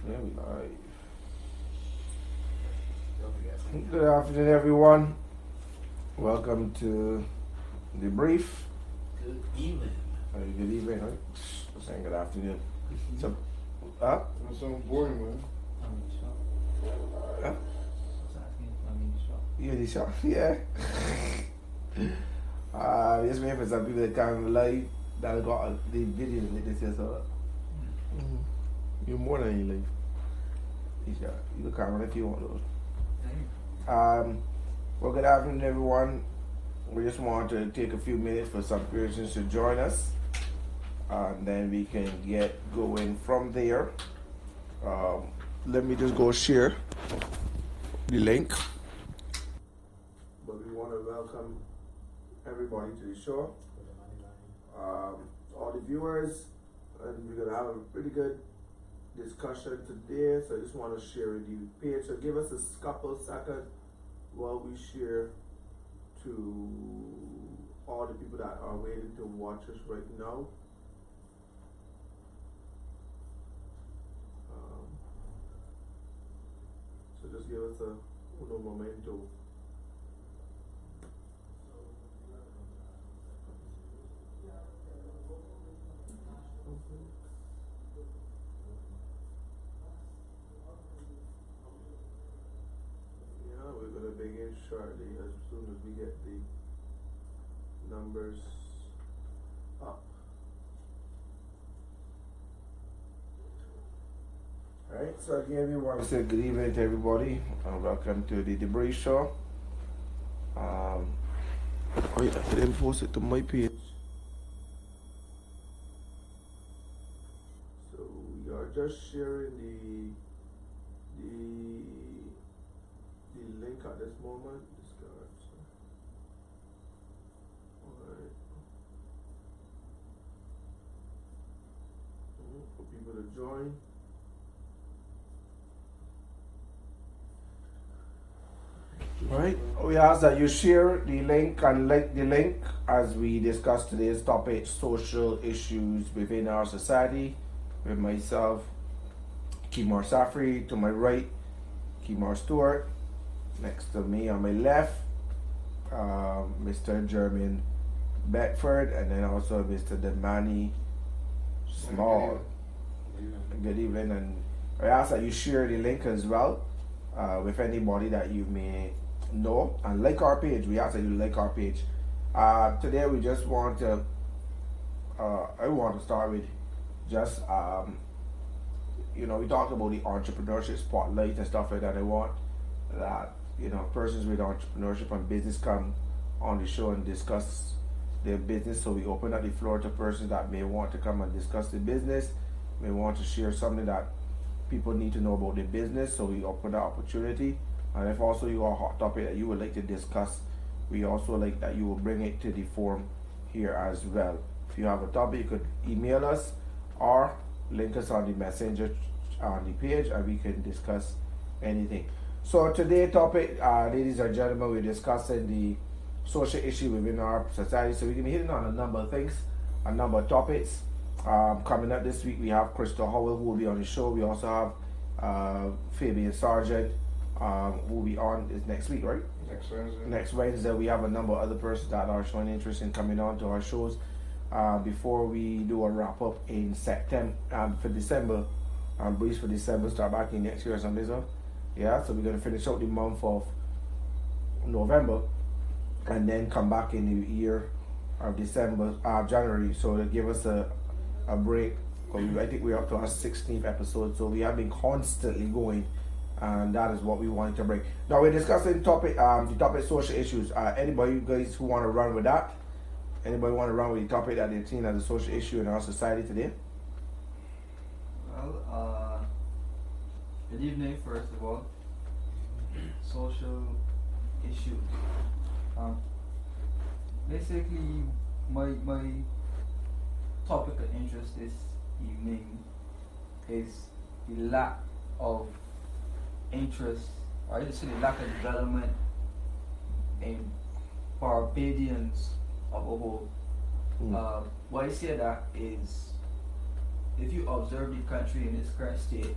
Yeah, we live. Good afternoon, everyone. Welcome to DeBrief. Good evening. Good evening, right? Saying good afternoon. So, That's so boring, man. You in the shop? Yeah. Just waiting for some people that come live that got the video and this year, so. You're more than you live. Yeah, you can come on if you want those. Well, good afternoon, everyone. We just want to take a few minutes for some persons to join us, and then we can get going from there. Let me just go share the link. But we want to welcome everybody to the show. All the viewers, and we're gonna have a pretty good discussion today. So I just want to share with you page. So give us a couple seconds while we share to all the people that are waiting to watch us right now. So just give us uno momento. Yeah, we're gonna begin shortly as soon as we get the numbers up. Alright, so again, we want to say good evening to everybody and welcome to the DeBrief show. I didn't post it to my page. So we are just sharing the link at this moment. Alright. For people to join. Right. We ask that you share the link and like the link as we discuss today's topic, social issues within our society, with myself, Kimar Safri, to my right, Kimar Stewart, next to me on my left, Mr. Jermaine Beckford, and then also Mr. Demani Small. Good evening, and I ask that you share the link as well with anybody that you may know, and like our page. We ask that you like our page. Today we just want to I want to start with just we talked about the entrepreneurship spotlight and stuff like that. I want that persons with entrepreneurship and business come on the show and discuss their business. So we open up the floor to persons that may want to come and discuss the business, may want to share something that people need to know about their business. So we open that opportunity. And if also you have a hot topic that you would like to discuss, we also like that you will bring it to the forum here as well. If you have a topic, you could email us or link us on the messenger on the page, and we can discuss anything. So today's topic, ladies and gentlemen, we're discussing the social issue within our society. So we're going to be hitting on a number of things, a number of topics. Coming up this week, we have Crystal Howell who will be on the show. We also have Fabian Sargent who will be on this next week, right? Next Wednesday. We have a number of other persons that are showing interest in coming on to our shows before we do a wrap up in September for December. Briefs for December, start back in next year or something. So yeah, so we're going to finish out the month of November and then come back in the year of January. So to give us a break. I think we're up to our 16th episode, so we have been constantly going, and that is what we wanted to bring. Now we're discussing the topic social issues. Anybody you guys who want to run with that? Anybody want to run with the topic that they're seeing as a social issue in our society today? Well, good evening, first of all. Social issues. Basically, my topic of interest this evening is the lack of interest, or I just say the lack of development in Barbadians of a whole. Why I say that is, if you observe the country in its current state,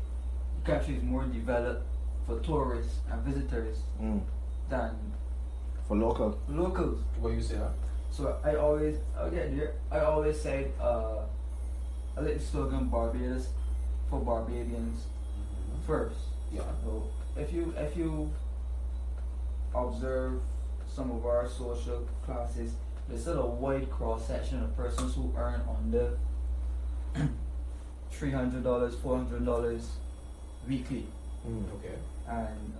the country is more developed for tourists and visitors than For local. locals. What you say that? So I always say, I like the slogan Barbados for Barbadians first. Yeah. So if you observe some of our social classes, there's still a wide cross section of persons who earn under $300, $400 weekly, Okay. and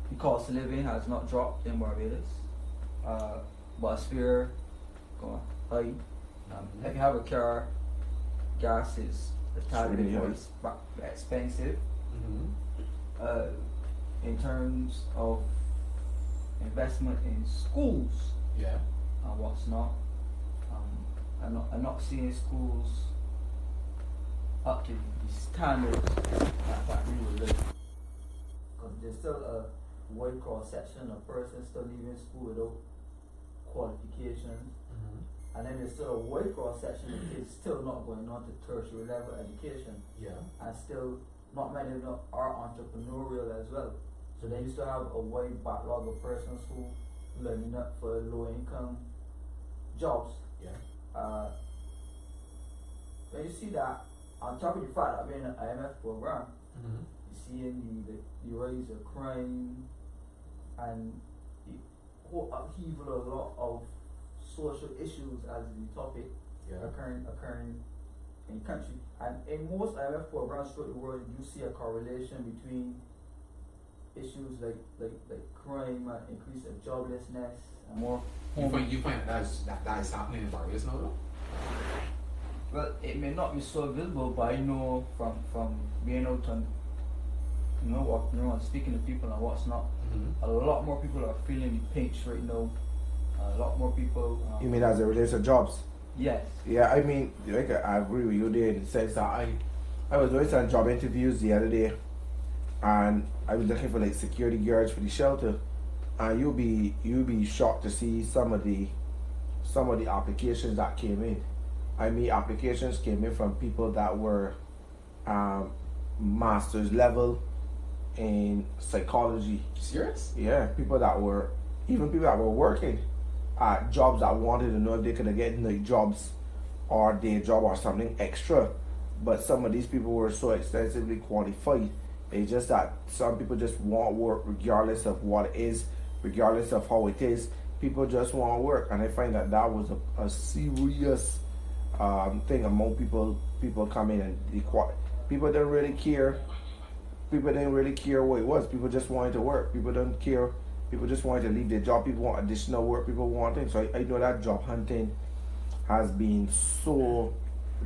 the cost of living has not dropped in Barbados. Bus fare go high. If you have a car, gas is a tad It's bit really more expensive. Mm-hmm. In terms of investment in schools Yeah. and what's not, I'm not seeing schools up to the standards that we would like. Because there's still a wide cross section of persons still leaving school without qualifications. Mm-hmm. And then there's still a wide cross section of kids still not going on to tertiary level education, Yeah. and still not many of them are entrepreneurial as well. So then you still have a wide backlog of persons who learning up for low income jobs. Yeah. When you see that, on top of the fact that being an IMF program, Mm-hmm. you see in the rise of crime and the whole upheaval of a lot of social issues as the topic Yeah. occurring in the country. And in most IMF programs throughout the world, you see a correlation between issues like crime and increase of joblessness and more. You find that is happening in Barbados now though? Well, it may not be so visible, but I know from being out and and speaking to people and what's not, a lot more people are feeling the pinch right now. A lot more people. You mean as it relates to jobs? Yes. Yeah, I mean, like I agree with you there in the sense that I was doing some job interviews the other day, and I was looking for like security guards for the shelter, and you'll be shocked to see some of the applications that came in. I mean, applications came in from people that were master's level in psychology. Serious? Yeah, people that were working at jobs that wanted to know if they could get like jobs or day job or something extra. But some of these people were so extensively qualified. It's just that some people just want work regardless of what it is, regardless of how it is. People just want work, and I find that was a serious thing among people coming, and people don't really care. People didn't really care what it was. People just wanted to work. People don't care. People just wanted to leave their job. People want additional work. People want things. So I know that job hunting has been so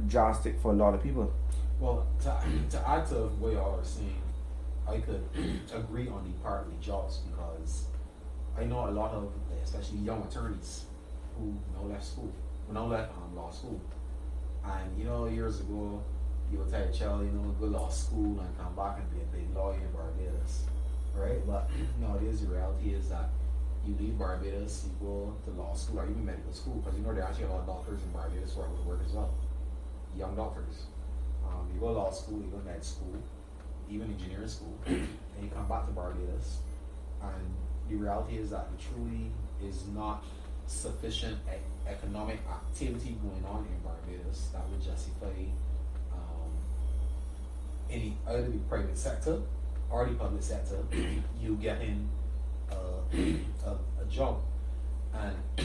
drastic for a lot of people. Well, to add to what y'all are saying, I could agree on the part of the jobs, because I know a lot of, especially young attorneys who left school, left law school, and years ago you would tell your child, go to law school and come back and be a big lawyer in Barbados, right? But nowadays the reality is that you leave Barbados, you go to law school or even medical school, because there are actually a lot of doctors in Barbados who are able to work as well, young doctors. You go to law school, you go to med school, even engineering school, and you come back to Barbados, and the reality is that there truly is not sufficient economic activity going on in Barbados that would justify either the private sector or the public sector you getting a job. And I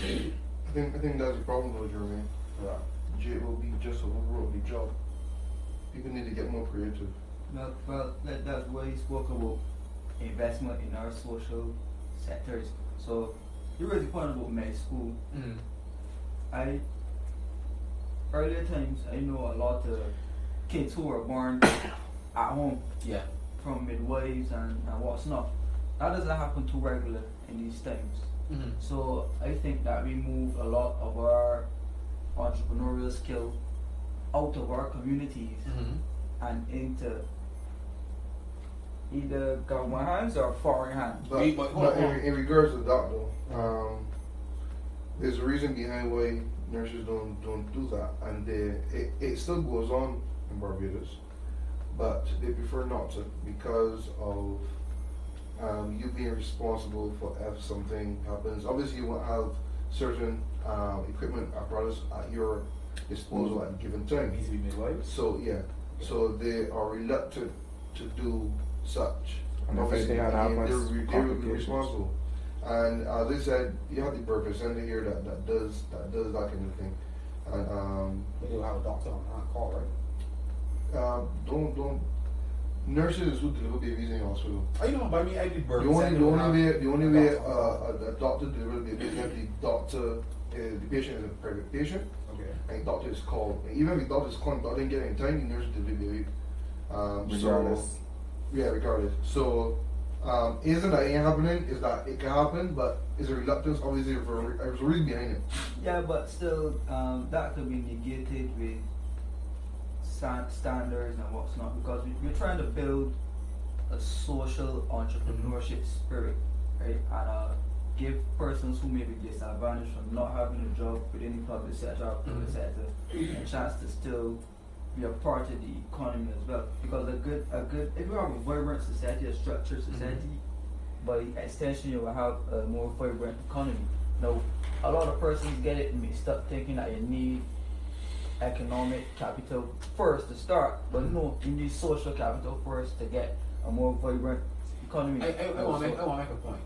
think that's the problem though, Jeremy. JOB just overwrote the job. People need to get more creative. Well, that's why he spoke about investment in our social sectors. So you raised the point about med school. Earlier times I know a lot of kids who were born at home, from midwives and what's not. That doesn't happen too regular in these times. So I think that we move a lot of our entrepreneurial skill out of our communities and into either government hands or foreign hands. But in regards to that though, there's a reason behind why nurses don't do that, and it still goes on in Barbados. but they prefer not to because of you being responsible for if something happens. Obviously, you won't have certain equipment apparatus at your disposal at a given time. Needs to be midwives. So yeah, so they are reluctant to do such. And if Obviously, anything happens, they will be complications. responsible. And as I said, you have the birth center here that does that kind of thing. And But they'll have a doctor on call, right? don't nurses who deliver babies in the hospital. I know, but I mean, I did birth The only way a doctor. a doctor delivers the baby, if the doctor the patient is a private patient, Okay. and the doctor is called. Even if the doctor is called, doctor didn't get any time, the nurse deliver the baby. Regardless. Regardless. So, isn't that ain't happening? Is that it can happen, but is a reluctance obviously there's a reason behind it. Yeah, but still, that could be negated with standards and what's not, because we're trying to build a social entrepreneurship spirit, right? And give persons who may be disadvantaged from not having a job within the public sector or private sector a chance to still be a part of the economy as well. Because a good if you have a vibrant society, a structured society, by extension you will have a more vibrant economy. Now, a lot of persons get it mixed up thinking that you need economic capital first to start, but no, you need social capital first to get a more vibrant economy. I want to make a point.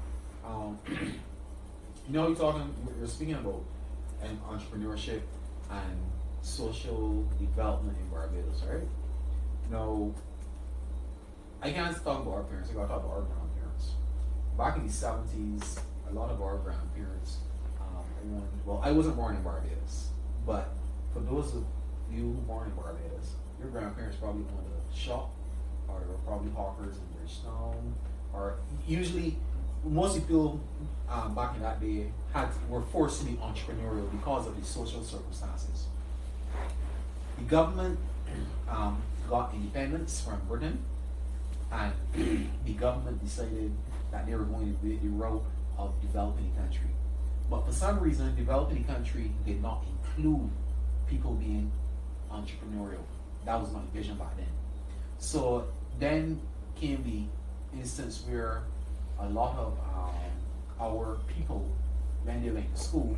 You know, we're speaking about an entrepreneurship and social development in Barbados, right? Now, I can't talk about our parents, I gotta talk about our grandparents. Back in the 70s, a lot of our grandparents, I wasn't born in Barbados, but for those of you who were born in Barbados, your grandparents probably owned a shop, or they were probably hawkers in Bridgetown, or usually most people back in that day were forced to be entrepreneurial because of the social circumstances. The government got independence from Britain, and the government decided that they were going to be the route of developing the country. But for some reason, developing the country did not include people being entrepreneurial. That was not the vision back then. So then came the instance where a lot of our people, when they went to school,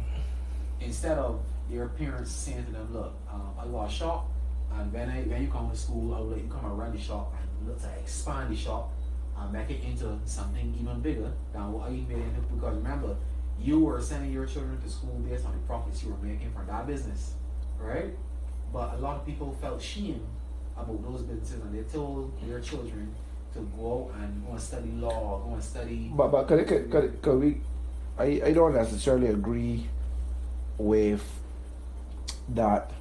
instead of their parents saying to them, look, I got a shop, and when you come to school, I will let you come and run the shop and look to expand the shop and make it into something even bigger than what you made it into. Because remember, you were sending your children to school based on the profits you were making from that business, right? But a lot of people felt shame about those businesses, and they told their children to go out and go and study law, go and study. But could we? I don't necessarily agree with that.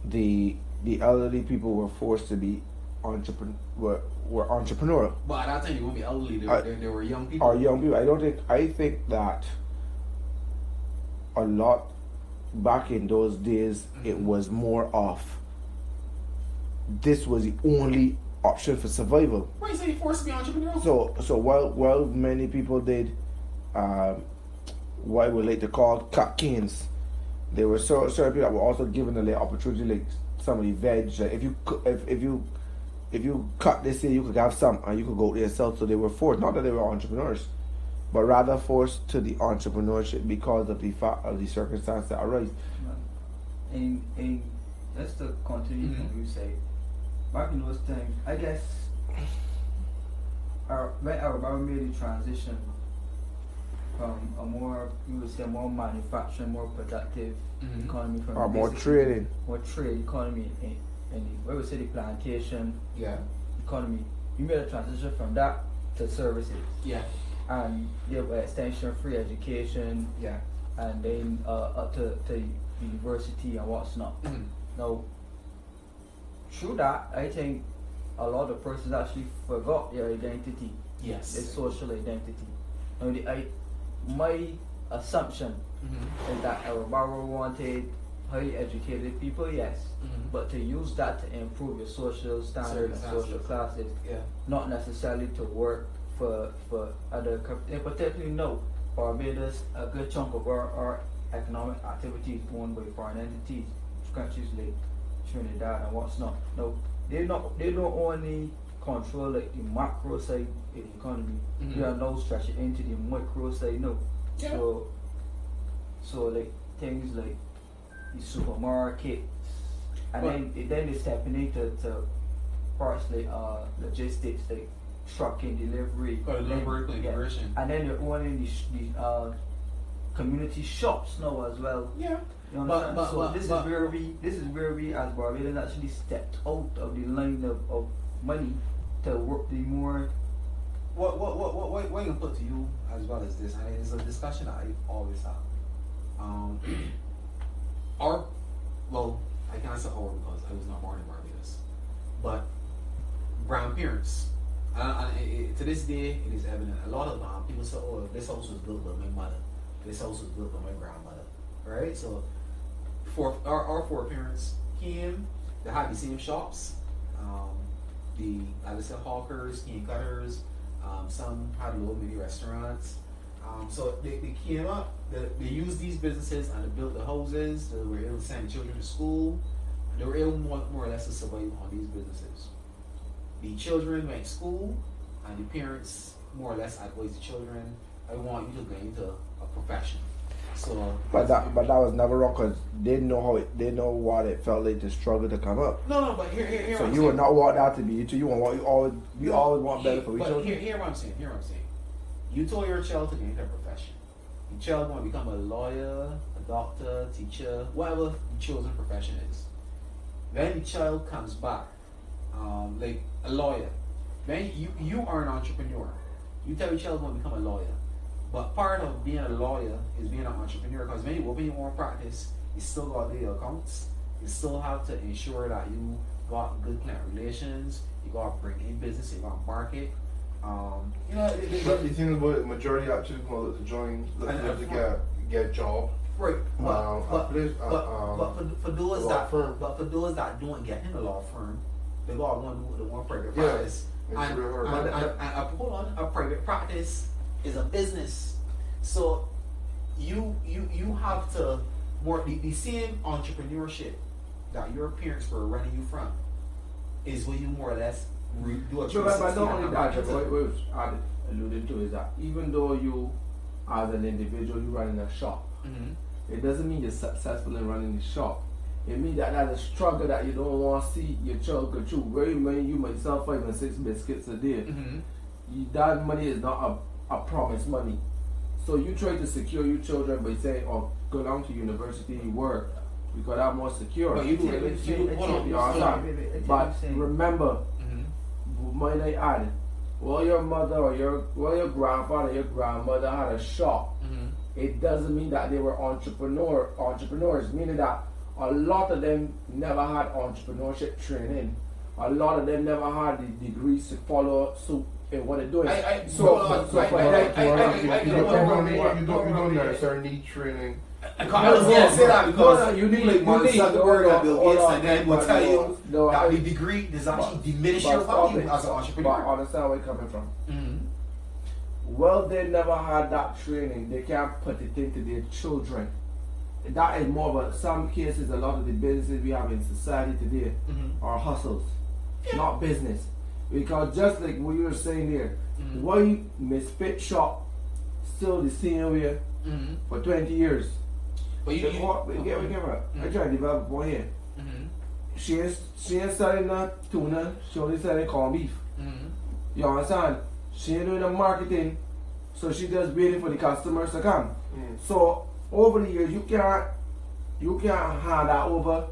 The elderly people were forced to be were entrepreneurial. But at that time, they wouldn't be elderly. They were young people. Or young people. I think that a lot back in those days, it was more of this was the only option for survival. Why you say you forced to be entrepreneurial? So while many people did what we like to call cut canes, there were certain people that were also given the opportunity, like some of the veg. Like if you cut this year, you could have some and you could go there and sell. So they were forced, not that they were entrepreneurs, but rather forced to the entrepreneurship because of the fact of the circumstance that arise. And just to continue from you say, back in those times, I guess when our government made the transition from a more, you would say, more manufacturing, more productive economy, from or more trading, more trade economy, and we would say the plantation economy. You made a transition from that to services. Yeah. And give extension, free education. Yeah. And then up to university and what's not. Now, through that, I think a lot of persons actually forgot their identity. Yes. Their social identity. Now, my assumption is that our borrower wanted highly educated people, yes, but to use that to improve your social standards and social classes, not necessarily to work for other companies. Particularly, no, Barbados, a good chunk of our economic activity is owned by foreign entities, countries like Trinidad and what's not. No, they don't only control like the macro side of the economy. They are now stretching into the micro side now. Yeah. So like things like the supermarkets, and then they stepping into parts like logistics, like trucking, delivery, conversion. And then they're owning the community shops now as well. Yeah. You understand? This is where we as Barbadians actually stepped out of the line of money to work the more. What I can put to you as well as this, and it's a discussion that I always have. I can't say our because I was not born in Barbados, but grandparents, and to this day it is evident. A lot of people say, "Oh, this house was built by my mother. This house was built by my grandmother." Right? So, for our foreparents came, they had the same shops. Like I said, hawkers, cane cutters. Some had little mini restaurants. So they came up, they used these businesses and they built the houses. They were able to send children to school. They were able more or less to survive on these businesses. The children went to school, and the parents more or less advised the children, "I want you to go into a profession." So, but that was never wrong because they know what it felt like to struggle to come up. No, but here. So you would not want that to be you. You always want better for each other. But here what I'm saying. You told your child to get into a profession. The child want to become a lawyer, a doctor, teacher, whatever the chosen profession is. Then the child comes back, like a lawyer. Then you are an entrepreneur. You tell your child want to become a lawyer. But part of being a lawyer is being an entrepreneur, because when you open your own practice, you still got to do your accounts. You still have to ensure that you got good client relations. You got to bring in business. You got to market. But the thing about the majority actually want to join to get a job. Right. But for those that don't get in a law firm, they got one do the one private practice. And hold on, a private practice is a business. So you have to more the same entrepreneurship that your parents were running you from is what you more or less do a 360. But not only that, what I alluded to is that even though you as an individual you running a shop, it doesn't mean you're successful in running the shop. It means that that's a struggle that you don't want to see your child go through. Very many you might sell 5 and 6 biscuits a day. That money is not a promised money. So you try to secure your children by saying, "Oh, go down to university and work because I'm more secure." But But remember, might I add, while your mother or your grandfather, your grandmother had a shop, it doesn't mean that they were entrepreneurs, meaning that a lot of them never had entrepreneurship training. A lot of them never had the degrees to follow suit in what they're doing. You don't necessarily need training. I was going to say that because you need like Mark Zuckerberg and Bill Gates, and then will tell you that the degree does actually diminish your value as an entrepreneur. But understand where you're coming from. Well, they never had that training. They can't put it into their children. That is more of some cases, a lot of the businesses we have in society today are hustles, not business. Because just like what you were saying there, why Misfit shop still the same way for 20 years? But I try to develop one here. She ain't selling no tuna, she only selling corned beef. You understand? She ain't doing the marketing, so she just waiting for the customers to come. So over the years, you can't hand that over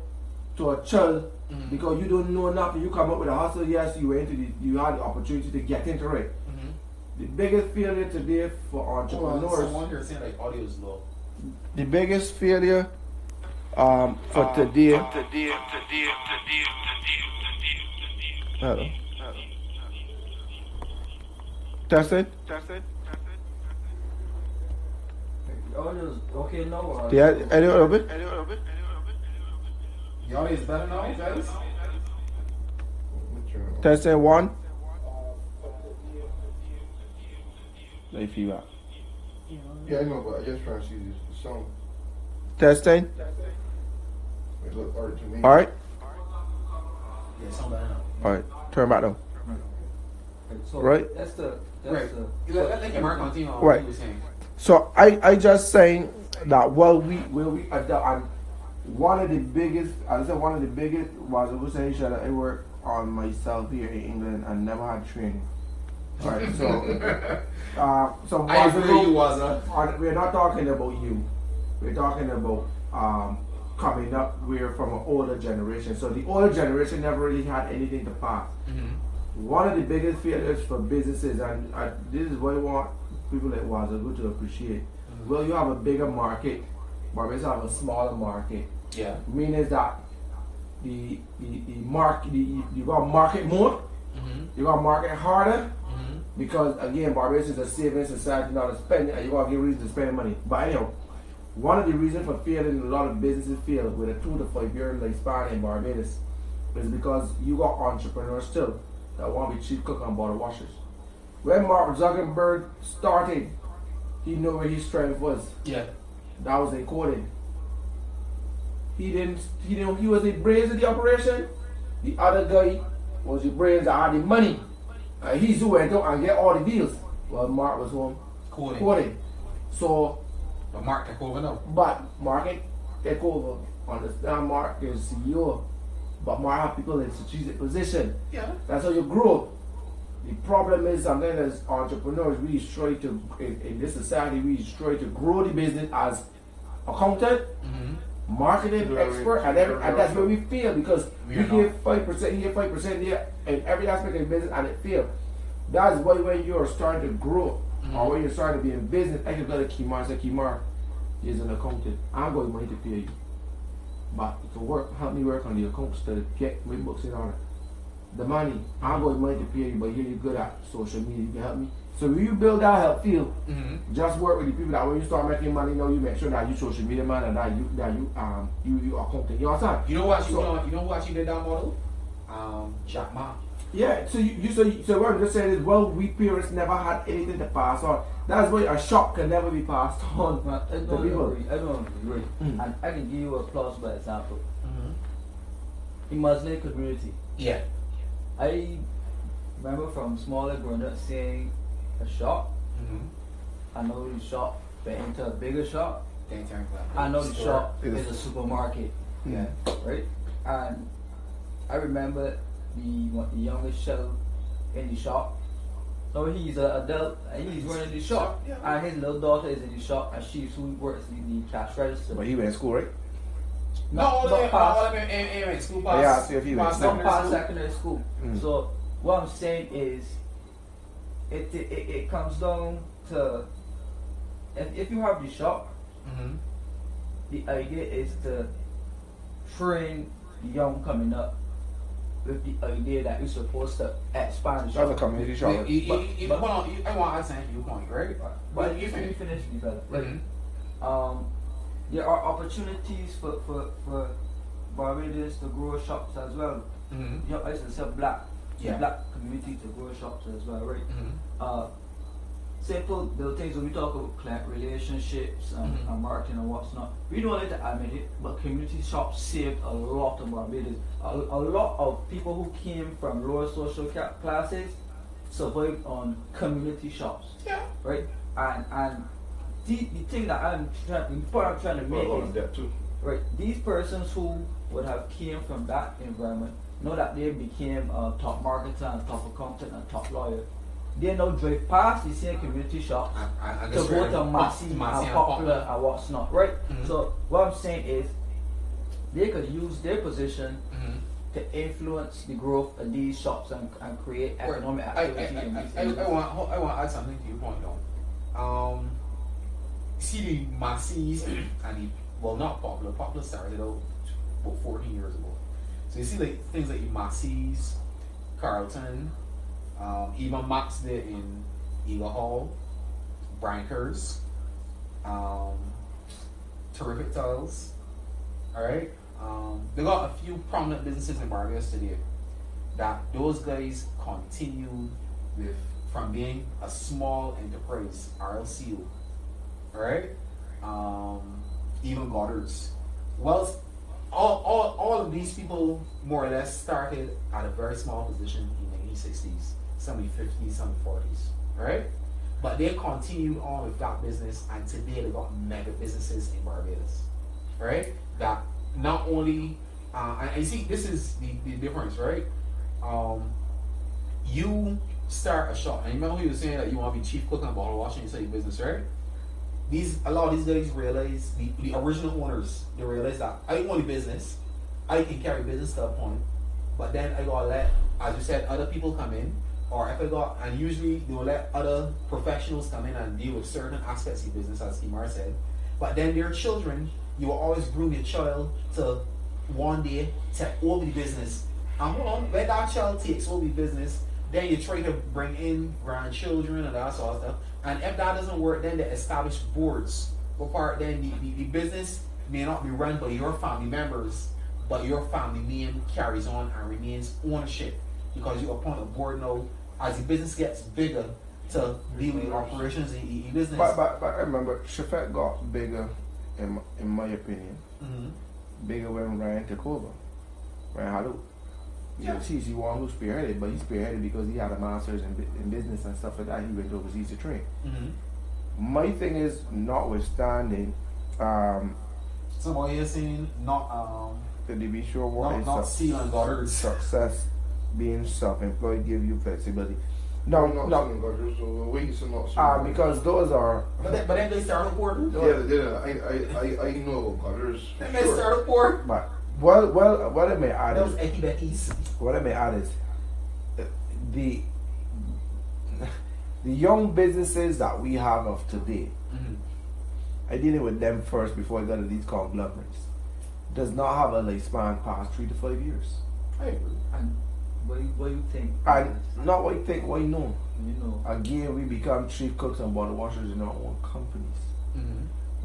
to a child because you don't know nothing. You come up with a hustle. Yes, you had the opportunity to get into it. The biggest failure today for entrepreneurs. Someone here saying like audio is low. The biggest failure for today. Hello. Testing. Okay, no. Yeah, a little bit. The audio is better now, guys? Testing 1. Let me feel out. Yeah, I know, but I just trying to see the song. Testing. It looked art to me. All right. Yeah, sound better now. Alright, turn back now. So Right. That's Right. the Let your mark continue on Right. what you were saying. So I just saying that we adapt, and one of the biggest, as I said, one of the biggest was I was saying that I work on myself here in England and never had training. Alright, so I agree you was we're not talking about you. We're talking about coming up. We're from an older generation. So the older generation never really had anything to pass. One of the biggest failures for businesses, and this is what I want people like Wazagu to appreciate. Well, you have a bigger market, but we have a smaller market. Yeah. Meaning that the market, you got to market more, you got to market harder, because again, Barbados is a saving society, not a spending, and you got to give reason to spend money. But anyhow, one of the reasons for failing, a lot of businesses fail with a 2 to 5 year lifespan in Barbados, is because you got entrepreneurs still that want to be chief cook and bottle washers. When Mark Zuckerberg started, he knew where his strength was. Yeah. That was in coding. He was the brains of the operation. The other guy was the brains that had the money. And he's who went out and get all the deals. Well, Mark was home coding. So, But Mark took over now. but Mark take over. Understand, Mark is CEO. But Mark have people in strategic position. Yeah. That's how you grow. The problem is sometimes as entrepreneurs, we try to, in this society, we try to grow the business as accountant, marketing expert, and that's where we fail, because we give 5% here, 5% there, in every aspect of the business, and it fails. That's why when you're starting to grow, or when you're starting to be in business, I can go to Kimar and say, Kimar is an accountant. I'm going to money to pay you. But to help me work on the accounts to get my books in order. The money, I'm going to money to pay you, but you're good at social media, you can help me. So when you build that help field, just work with the people that when you start making money, you make sure that you social media man and that you accountant. You understand? You know what you did that model? Jack Ma. Yeah, so what I'm just saying is, well, we parents never had anything to pass on. That's why a shop can never be passed on I to don't people. agree. And I can give you a plausible example. In Muslim community. Yeah. I remember from smaller growing up seeing a shop. I know the shop went into a bigger shop. I know the shop is a supermarket. Yeah. Right? And I remember the youngest child in the shop. So he's an adult and he's running the shop. Yeah. And his little daughter is in the shop and she's who works in the cash register. But he went to school, right? All in school pass. Yeah, I see if he went Not past secondary school. Mm. So what I'm saying is, it comes down to if you have the shop, the idea is to train the young coming up with the idea that you're supposed to expand the shop. That's a community shop. Hold on, I want to add something to your point, right? But you finish the brother. Like, there are opportunities for Barbados to grow shops as well. You know, I used to say black community to grow shops as well, right? Simple little things when we talk about client relationships and marketing and what's not. We don't like to admit it, but community shops saved a lot of Barbados. A lot of people who came from lower social classes survived on community shops. Yeah. Right? And the thing that I'm trying to make is that too. Right, these persons who would have came from that environment know that they became a top marketer and top accountant and top lawyer. They now drive past the same community shops to go to Massy and Popular and what's not, right? So what I'm saying is they could use their position to influence the growth of these shops and create economic activity in these areas. I want to add something to your point though. See the Massey's and the, well, not Popular. Popular started out about 14 years ago. So you see like things like Massey's, Carlton, even Max did in Eagle Hall, Brankers, Terrific Tiles. Alright? They got a few prominent businesses in Barbados today that those guys continued with from being a small enterprise, RLCO. Alright? Even Goddard's. Well, all of these people more or less started at a very small position in the 1960s, some in the 50s, some in the 40s, right? But they continued on with that business, and today they got mega businesses in Barbados, right? That not only, and you see, this is the difference, right? You start a shop, and you remember you were saying that you want to be chief cook and bottle washing inside your business, right? A lot of these guys realize, the original owners, they realize that I own a business, I can carry business to a point, but then I gotta let, as you said, other people come in, or if I got, and usually they will let other professionals come in and deal with certain aspects of business, as Imar said, but then their children, you will always groom your child to one day take over the business. And hold on, when that child takes over the business, then you try to bring in grandchildren and that sort of stuff. And if that doesn't work, then they establish boards. But then the business may not be run by your family members, but your family name carries on and remains ownership, because you appoint a board now as the business gets bigger to deal with the operations in the business. But I remember Shafet got bigger, in my opinion, bigger when Ryan took over. Ryan Halou. Yeah. He's the one who spearheaded, but he spearheaded because he had a master's in business and stuff like that. He went overseas to train. My thing is, notwithstanding, so what you're saying, not the DB sure what not is sealing gutters. Success, being self-employed, give you flexibility. No, not gutters. So ways and not. Because those are. But then they start a port. Yeah. I know about gutters. Then they start a port. But what I may add Those is what I may add is the young businesses that we have of today. I dealing with them first before I got to these conglomerates. Does not have a lifespan past 3 to 5 years. I agree. And what you think? And not what you think, what you know. You know. Again, we become chief cooks and bottle washers in our own companies.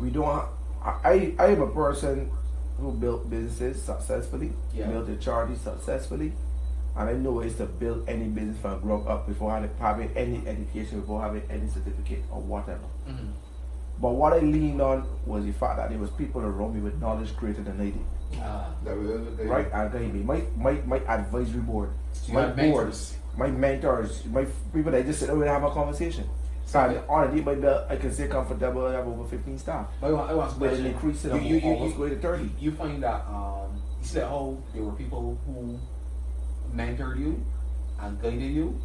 We don't. I am a person who built businesses successfully, built a charity successfully, and I know ways to build any business from ground up before having any education, before having any certificate or whatever. But what I leaned on was the fact that there was people around me with knowledge greater than I did. Right? And my advisory board, my boards, my mentors, my people that just sit down and have a conversation. So on a day by belt, I can stay comfortable. I have over 15 staff. But I want to with an increase in almost going to 30. You find that you said how there were people who mentored you and guided you.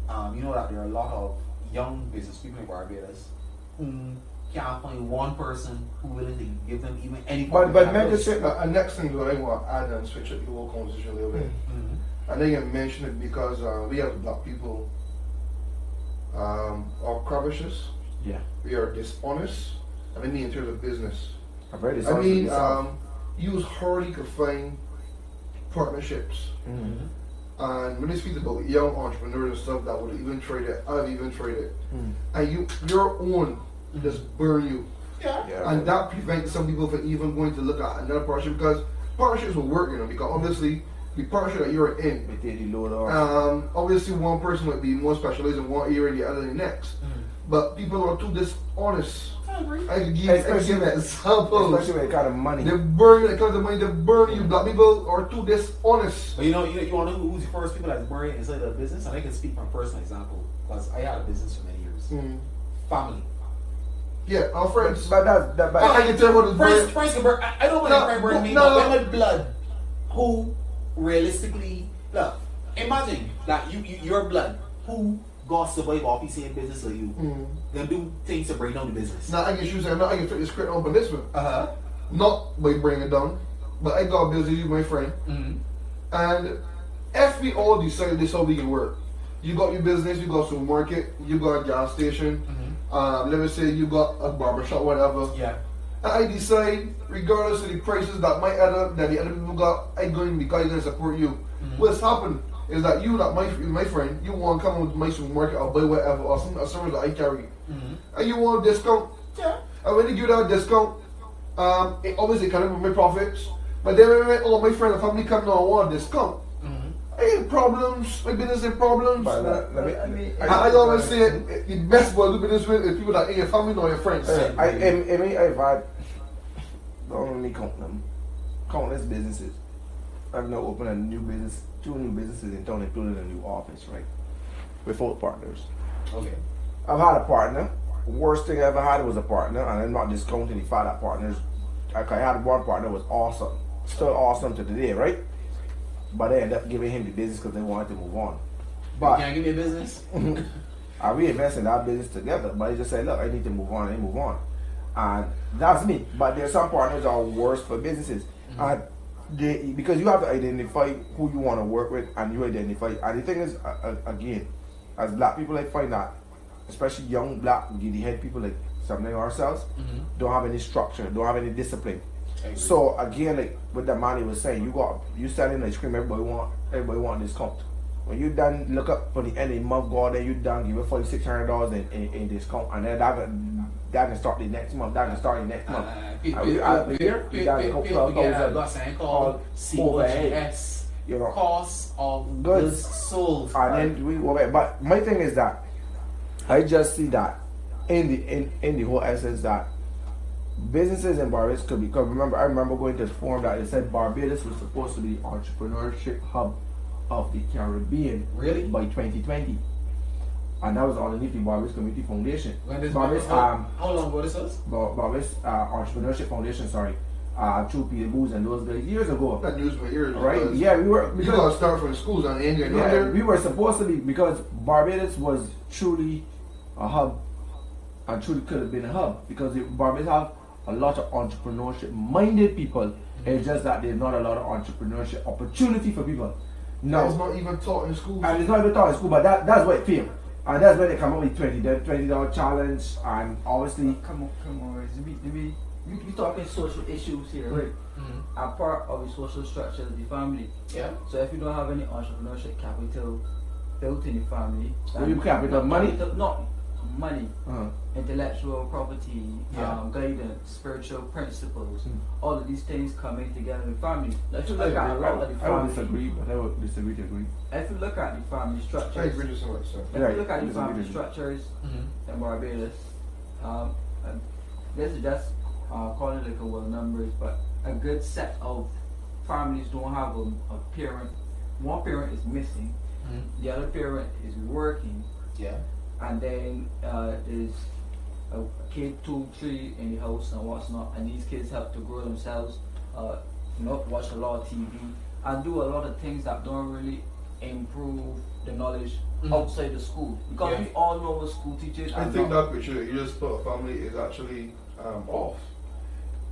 You know that there are a lot of young business people in Barbados who can't find one person who willing to give them even any. But mentorship. Next thing that I want to add and switch up the whole conversation a little bit. I think I mentioned it because we have black people. Are covetous. Yeah. We are dishonest. And I mean in terms of business. I mean, use hardly to find partnerships. And when they speak about young entrepreneurs and stuff that would even trade it, I've even traded. And your own just burn you. Yeah. And that prevents some people from even going to look at another partnership, because partnerships will work, because obviously the partnership that you're in, obviously one person might be more specialized in one area and the other in the next. But people are too dishonest. I agree. I can give an example. Especially when it kind of money. They burn it because of money. They burn you. Black people are too dishonest. But you want to know who's the first people that's burning inside the business? And I can speak from personal example because I had a business for many years. Family. Yeah, our friends. But I can tell what friends can burn. I don't want to burn me, but my blood. Who realistically, look, imagine that your blood, who God survive off the same business like you, then do things to bring down the business. Now I can choose, I can fit the script on for this one. Not by bringing it down, but I got business with my friend. And if we all decide this how we can work, you got your business, you got supermarket, you got a gas station, let me say you got a barbershop, whatever. Yeah. And I decide, regardless of the prices that the other people got, I'm going because I'm going to support you. What's happened is that you, not my friend, you want to come to my supermarket or buy whatever or some service that I carry, and you want a discount. Yeah. And when you give that discount, it obviously can help with my profits. But then when all my friends and family come now and want a discount, I have problems. My business has problems. I always say the best way to do business with is people that in your family or your friends. I've had, don't only count them, countless businesses. I've now opened a new business, 2 new businesses in town, including a new office, right? Without partners. Okay. I've had a partner. Worst thing I ever had was a partner, and I'm not discounting the fact that partners. Like I had one partner was awesome, still awesome to today, right? But they ended up giving him the business because they wanted to move on. But can I give me a business? I reinvested in that business together, but he just said, "Look, I need to move on. I need to move on," and that's me. But there's some partners that are worse for businesses, and because you have to identify who you want to work with, and you identify. And the thing is, again, as black people, I find that, especially young black giddy head people like something like ourselves, don't have any structure, don't have any discipline. So again, like what the man was saying, you selling ice cream, everybody want discount. When you done look up for the end of the month, go out there, you done give it $4,600 in discount, and then that can start the next month. That can start the next month. COGS, you know, costs of goods sold. And then we go back. But my thing is that I just see that in the whole essence that businesses in Barbados could be, because I remember going to this forum that it said Barbados was supposed to be the entrepreneurship hub of the Caribbean by 2020, and that was underneath the Barbados Community Foundation. Barbados, how long ago this was? Barbados Entrepreneurship Foundation, sorry, through Peter Booz and those guys years ago. That news for years, right? Yeah, we were because I start from schools on India. Yeah, we were supposed to be, because Barbados was truly a hub, and truly could have been a hub, because Barbados have a lot of entrepreneurship-minded people. It's just that there's not a lot of entrepreneurship opportunity for people. No, it's not even taught in school. And it's not even taught in school, but that's where it failed. And that's when they come up with $20 challenge, and obviously... Come on, we talking social issues here, right? A part of the social structure of the family. Yeah. So if you don't have any entrepreneurship capital built in the family... capital, money? Not money, intellectual property, guidance, spiritual principles, all of these things coming together in family. Now, if you look at a lot of the family, I would disagree, but I would disagree to agree. If you look at the family structures, I agree to some extent. If you look at the family structures in Barbados, this is just calling it like a well numbers, but a good set of families don't have a parent. One parent is missing, the other parent is working. Yeah. And then there's a kid, 2, 3 in the house and what's not, and these kids have to grow themselves, watch a lot of TV, and do a lot of things that don't really improve the knowledge outside the school. Because we all know what school teachers. I think that picture that you just put a family is actually off.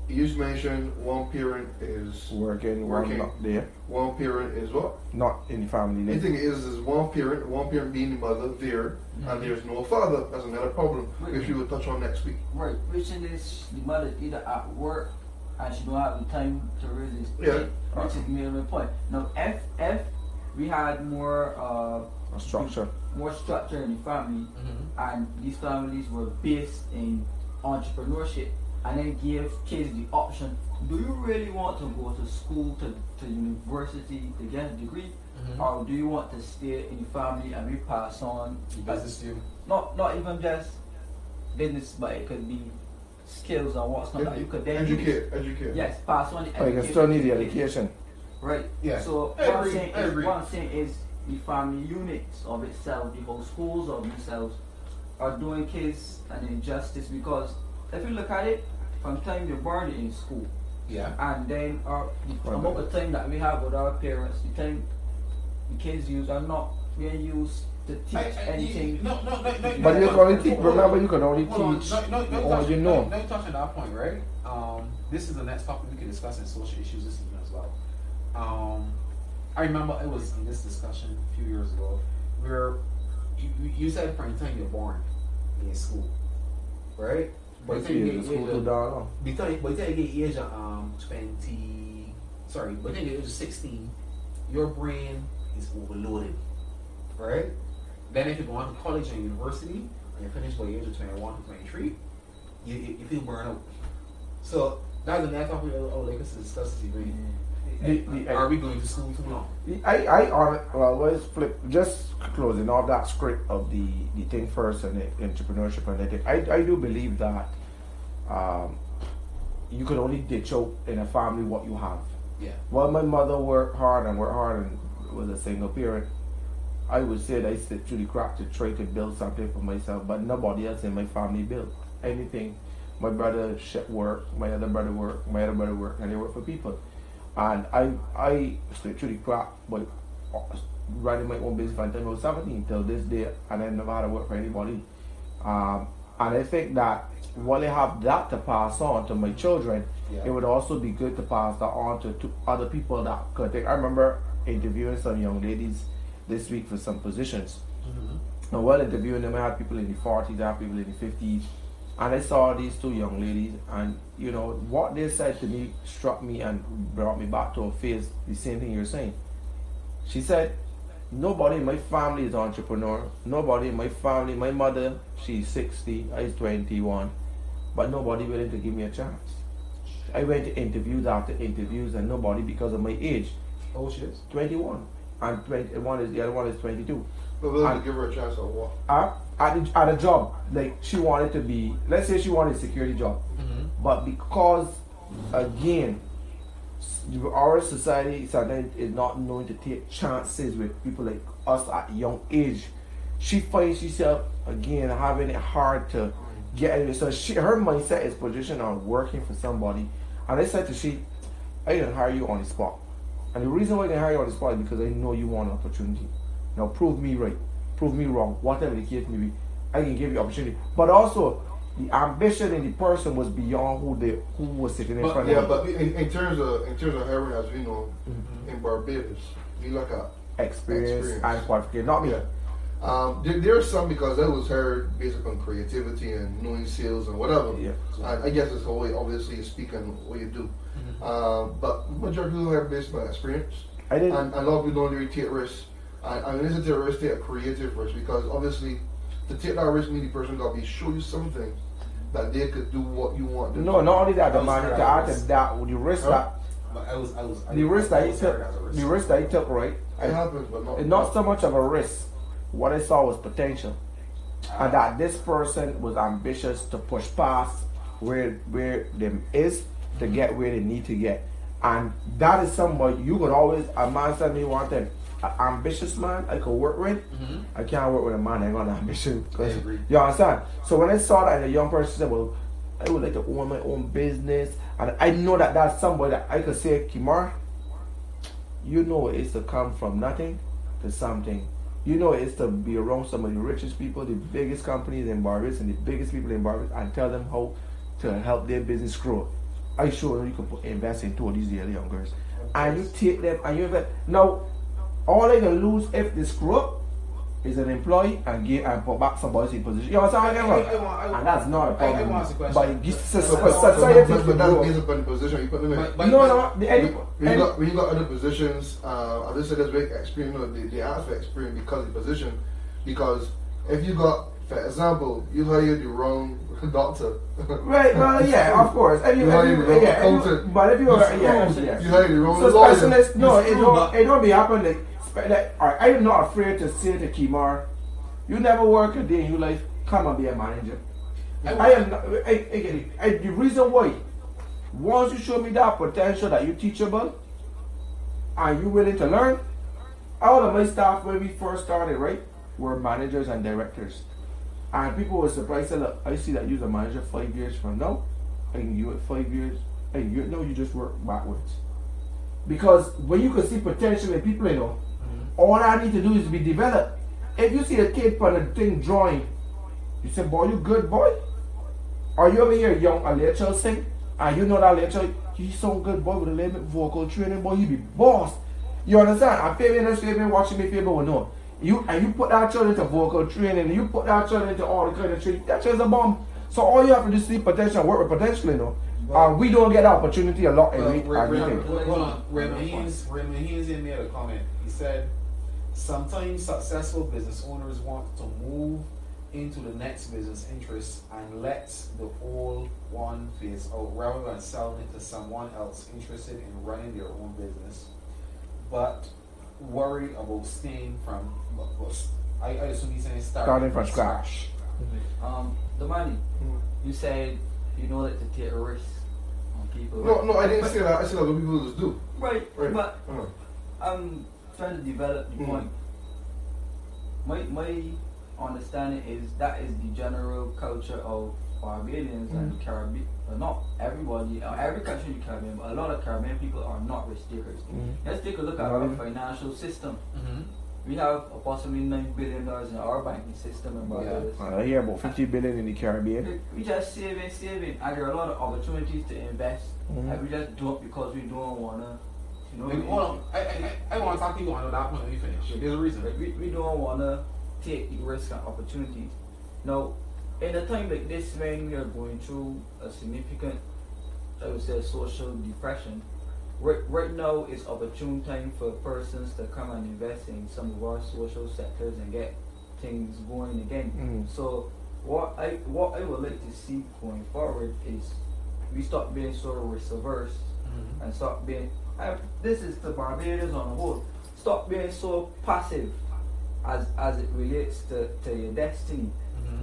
You just mentioned one parent is working, one not there. One parent is what? Not in the family. The thing is one parent being the mother there, and there's no father. That's another problem, which we will touch on next week. Right, which is the mother either at work and she don't have the time to raise this kid, which is the main point. Now, if we had more structure in the family, and these families were based in entrepreneurship, and then give kids the option, do you really want to go to school, to university to get a degree, or do you want to stay in your family and we pass on the business to you? Not even just business, but it could be skills or what's not that you could then educate. Yes, pass on the education. You can still need the education. Right. Yeah. So what I'm saying is the family units of itself, the whole schools of themselves, are doing kids an injustice, because if you look at it, from the time you're born in school, and then the amount of time that we have with our parents, the time the kids use are not being used to teach anything. No. But you can only teach. Remember, you can only teach all you know. Don't touch on that point, right? This is the next topic we can discuss in social issues this evening as well. I remember it was in this discussion a few years ago where you said from the time you're born in school, right? By the time you get age of 20, sorry, by the time you get age of 16, your brain is overloaded, right? Then if you go on to college and university and you finish by the age of 21 to 23, you feel burnt out. So that's the next topic I would like us to discuss this evening. Are we going to school too long? Let's flip, just closing off that script of the thing first and the entrepreneurship and everything. I do believe that you can only ditch out in a family what you have. Yeah. While my mother worked hard and was a single parent, I would say that I slipped through the crack to try to build something for myself, but nobody else in my family built anything. My brother work, my other brother work, and they work for people. And I slipped through the crack, but running my own business from the time I was 17 till this day, and I never had to work for anybody. And I think that while I have that to pass on to my children, it would also be good to pass that on to other people that could take. I remember interviewing some young ladies this week for some positions. And while interviewing them, I had people in the 40s, I had people in the 50s, and I saw these two young ladies, and you know what they said to me struck me and brought me back to a phase. The same thing you're saying. She said, nobody in my family is an entrepreneur. Nobody in my family, my mother, she's 60, I was 21, but nobody willing to give me a chance. I went to interviews after interviews, and nobody, because of my age. How old she is? 21, and the other one is 22. But willing to give her a chance on what? At a job, like she wanted to be, let's say she wanted a security job, but because again, our society sometimes is not known to take chances with people like us at a young age. She finds herself again having it hard to get into it. So her mindset is positioned on working for somebody. And I said to I didn't hire you on the spot. And the reason why I didn't hire you on the spot is because I know you want an opportunity. Now prove me right, prove me wrong, whatever the case may be. I can give you opportunity. But also the ambition in the person was beyond who was sitting in front of them. me. But in terms of hiring, as we know, in Barbados, we look at experience and qualification. Not me. There's some, because I was hired based upon creativity and knowing sales and whatever. Yeah. And I guess it's the way, obviously, you speak and what you do. But majority of people hire based on experience. I didn't. And a lot of people don't really take risks. And when they take a risk, take a creative risk, because obviously, to take that risk means the person got to show you something that they could do what you want. No, not only that, the man to add to that, the risk that. The risk that he took, right? It happens, but not. It's not so much of a risk. What I saw was potential, and that this person was ambitious to push past where them is to get where they need to get, and that is somebody you could always. A man said me one thing: an ambitious man I could work with. I can't work with a man that ain't got an ambition. You understand? So when I saw that in a young person, I said, well, I would like to own my own business, and I know that that's somebody that I could say, Kimar, you know it's to come from nothing to something. You know it's to be around some of the richest people, the biggest companies in Barbados, and the biggest people in Barbados, and tell them how to help their business grow. I show you can invest in two of these young girls, and you take them and you invest. Now, all they can lose if they screw up is an employee and put back somebody's in position. You know what I'm saying? And that's not a problem. But society but that's based upon the position you put them in. When you got other positions, I just said there's big experience. No, they ask for experience because of the position. Because if you got, for example, you hire the wrong doctor. Right, well, yeah, of course. But if you hire the wrong lawyer. Specialist, no, it don't be happening. I am not afraid to say to Kimar, you never work a day in your life, come and be a manager. The reason why, once you show me that potential that you're teachable and you're willing to learn, all of my staff when we first started, right, were managers and directors. And people were surprised, say, look, I see that you're a manager 5 years from now, and you at 5 years, and you just work backwards. Because when you can see potential in people, you know, all I need to do is be developed. If you see a kid put a thing drawing, you say, boy, you good boy? Or you over here young, a little child sing, and you know that little child, he's so good boy with a little bit vocal training, boy, he be boss. You understand? And favorite watching me, favorite will know. You put that child into vocal training, and you put that child into all the kind of training, that child's a bomb. So all you have to do is see potential and work with potential, you know. We don't get that opportunity a lot in hold on. Raymond Haynes in there a comment. He said, sometimes successful business owners want to move into the next business interest and let the old one phase out rather than selling it to someone else interested in running their own business, but worried about staying from. I assume he's saying starting from scratch. The money. You said you know that to take a risk. on people. No, I didn't say that. I said other people just do. Right, Right. but I'm trying to develop the point. My understanding is that is the general culture of Barbadians and Caribbean. Not everybody, every country in the Caribbean, but a lot of Caribbean people are not risk takers. Let's take a look at our financial system. We have approximately $9 billion in our banking system in Barbados. I hear about 50 billion in the Caribbean. We just saving, and there are a lot of opportunities to invest. And we just do it because we don't wanna, you know. Hold on, I want to talk to you on that point when we finish. There's a reason. We don't wanna take the risk and opportunities. Now, in a time like this when we are going through a significant, I would say, social depression, right now is opportune time for persons to come and invest in some of our social sectors and get things going again. So what I would like to see going forward is we stop being so risk averse and stop being, this is to Barbados on the whole, stop being so passive as it relates to your destiny.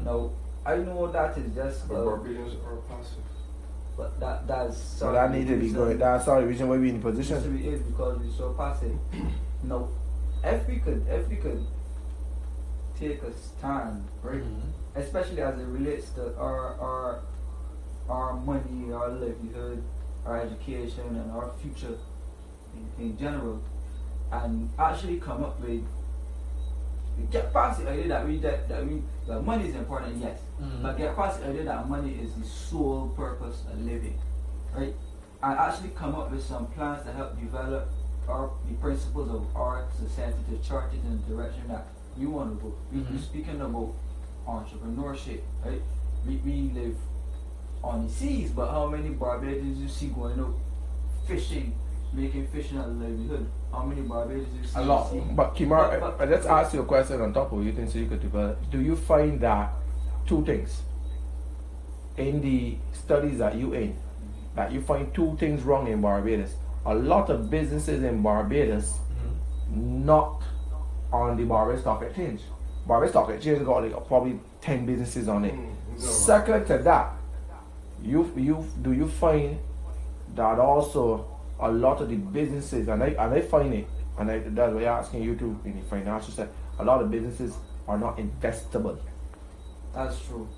Now I know that is just Barbadians are passive. but that's So that need to be good. That's the reason why we're in the position. It is because we're so passive. Now, if we could take a stand, right? Especially as it relates to our money, our livelihood, our education, and our future in general, and actually come up with get past the idea that money is important, yes, but get past the idea that money is the sole purpose of living, right? And actually come up with some plans to help develop the principles of our society to chart it in the direction that we want to go. We're speaking about entrepreneurship, right? We live on the seas, but how many Barbadians you see going out fishing, making fishing a livelihood? How many Barbadians you see? A lot. But Kimar, let's ask you a question on top of you think so you could develop. Do you find that two things in the studies that you in, that you find two things wrong in Barbados? A lot of businesses in Barbados not on the Barbados Stock Exchange. Barbados Stock Exchange got like probably 10 businesses on it. Second to that, do you find that also a lot of the businesses, and I find it, and that's why I'm asking you to in the financial sector, a lot of businesses are not investable. That's true.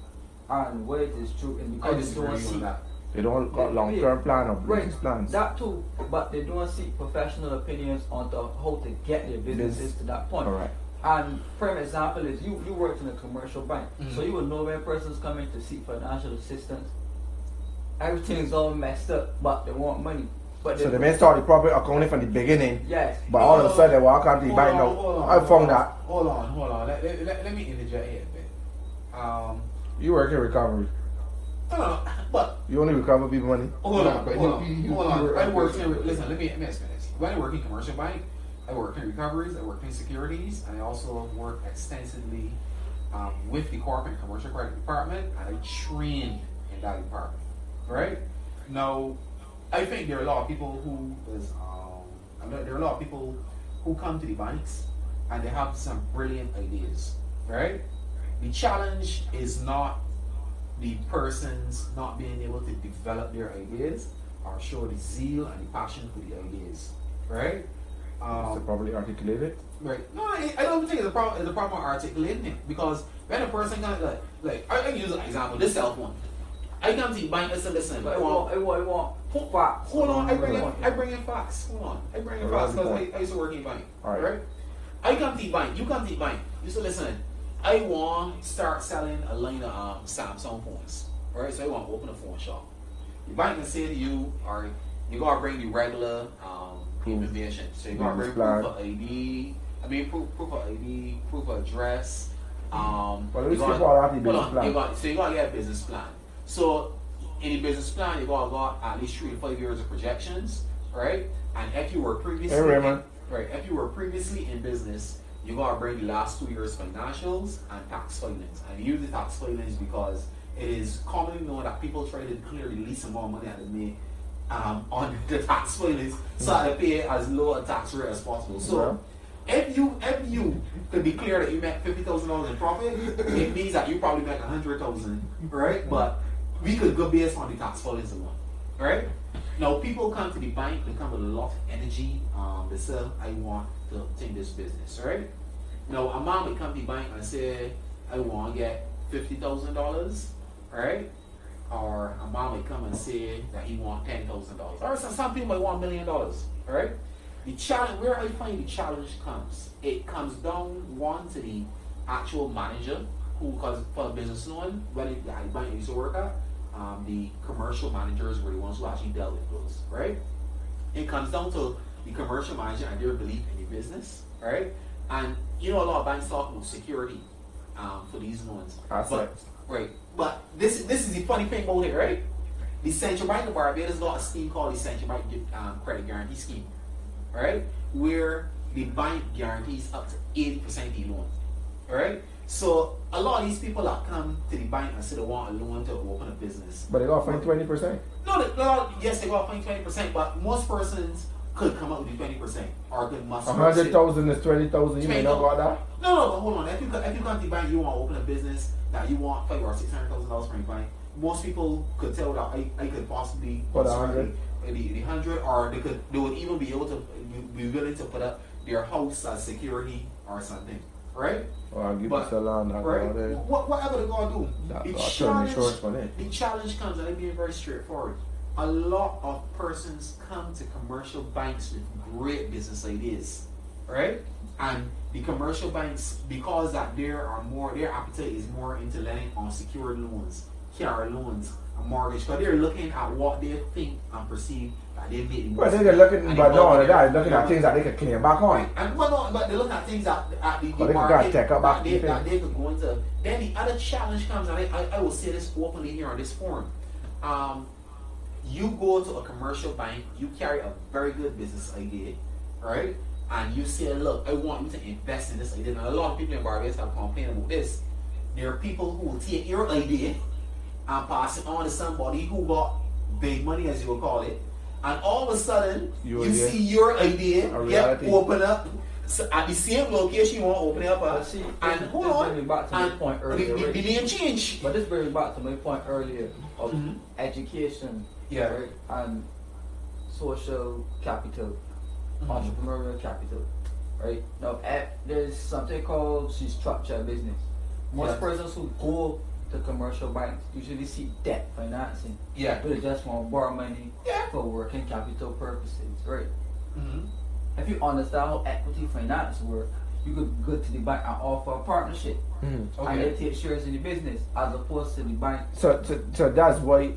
And where it is true, and because they don't see that. They don't got long-term plan or business plans. That too, but they don't seek professional opinions on how to get their businesses to that point. Correct. And prime example is you worked in a commercial bank, so you will know when persons coming to seek financial assistance, everything's all messed up, but they want money. But So they may start the proper accounting from the beginning, yes, but all of a sudden they walk out to the bank now. I found that. Hold on. Let me interject here a bit. You work in recovery. No, but You only recover people money. hold on. you I work in, listen, let me explain this. When I work in commercial bank, I work in recoveries, I work in securities, and I also work extensively with the corporate and commercial credit department, and I train in that department. Right? Now, I think there are a lot of people there are a lot of people who come to the banks and they have some brilliant ideas. Right? The challenge is not the persons not being able to develop their ideas or show the zeal and the passion for the ideas, right? To properly articulate it. Right. No, I don't think it's a problem. It's a problem articulating it, because when a person comes like I can use an example. This cell phone. I come to the bank and say, listen, I want facts. Hold on, I bring in facts. Hold on, I bring in facts because I used to work in the bank. All right. I come to the bank. You come to the bank. You say, listen, I want to start selling a line of Samsung phones. Right? So I want to open a phone shop. The bank can say to you, all right, you gotta bring the regular information. So you gotta bring proof of ID. Proof of ID, proof of address. But let's skip all that in business plan. You gotta get a business plan. So in the business plan, you gotta got at least 3 to 5 years of projections, right? And if you were previously if you were previously in business, you gotta bring the last 2 years financials and tax filings. And you use the tax filings because it is commonly known that people try to clear the least amount of money that they make on the tax filings so that they pay as low a tax rate as possible. So if you could declare that you make $50,000 in profit, it means that you probably make $100,000, right? But we could go based on the tax filings alone. right? Now, people come to the bank, they come with a lot of energy. They say, I want to take this business, right? Now, a man would come to the bank and say, I want to get $50,000, right? Or a man would come and say that he want $10,000. Or some people might want $1 million, right? The challenge, where I find the challenge comes, it comes down one to the actual manager who, because for a business loan, when the bank used to work at, the commercial managers were the ones who actually dealt with those, right? It comes down to the commercial manager and their belief in the business, right? And you know, a lot of banks talk about security for these loans. Right. But this is the funny thing about it, right? The Central Bank of Barbados got a scheme called the Central Bank Credit Guarantee Scheme, right? Where the bank guarantees up to 80% of the loan, right? So a lot of these people that come to the bank and say they want a loan to open a business. But they got to find 20%. Yes, they got to find 20%, but most persons could come up with the 20%, or could must. 100,000 is 20,000. You may not got that. No, but hold on. If you come to the bank, you want to open a business that you want $500,000 or $600,000 from the bank. Most people could tell that I could possibly put 100, the 100, or they would even be able to be willing to put up their house as security or something, right? Or I'll give you salon, right? Whatever they're gonna do. The challenge comes, and I'm being very straightforward. A lot of persons come to commercial banks with great business ideas, right? And the commercial banks, because that their appetite is more into lending on secured loans, car loans, and mortgage, because they're looking at what they think and perceive that they made. Well, they're looking, but no, they're looking at things that they could claim back on. And but they're looking at things that the market that they could go into. Then the other challenge comes, and I will say this openly here on this forum. You go to a commercial bank, you carry a very good business idea, right? And you say, look, I want you to invest in this idea. And a lot of people in Barbados have complained about this. There are people who will take your idea and pass it on to somebody who got big money, as you would call it. And all of a sudden, you see your idea get open up. So at the same location you want to open it up at. And hold on, back to my point earlier, the name change. But this brings me back to my point earlier of education, right? And social capital, entrepreneurial capital, right? Now, there's something called structured business. Most persons who go to commercial banks usually seek debt financing. They just want to borrow money for working capital purposes, right? If you understand how equity finance works, you could go to the bank and offer a partnership, and they take shares in the business as opposed to the bank. So that's why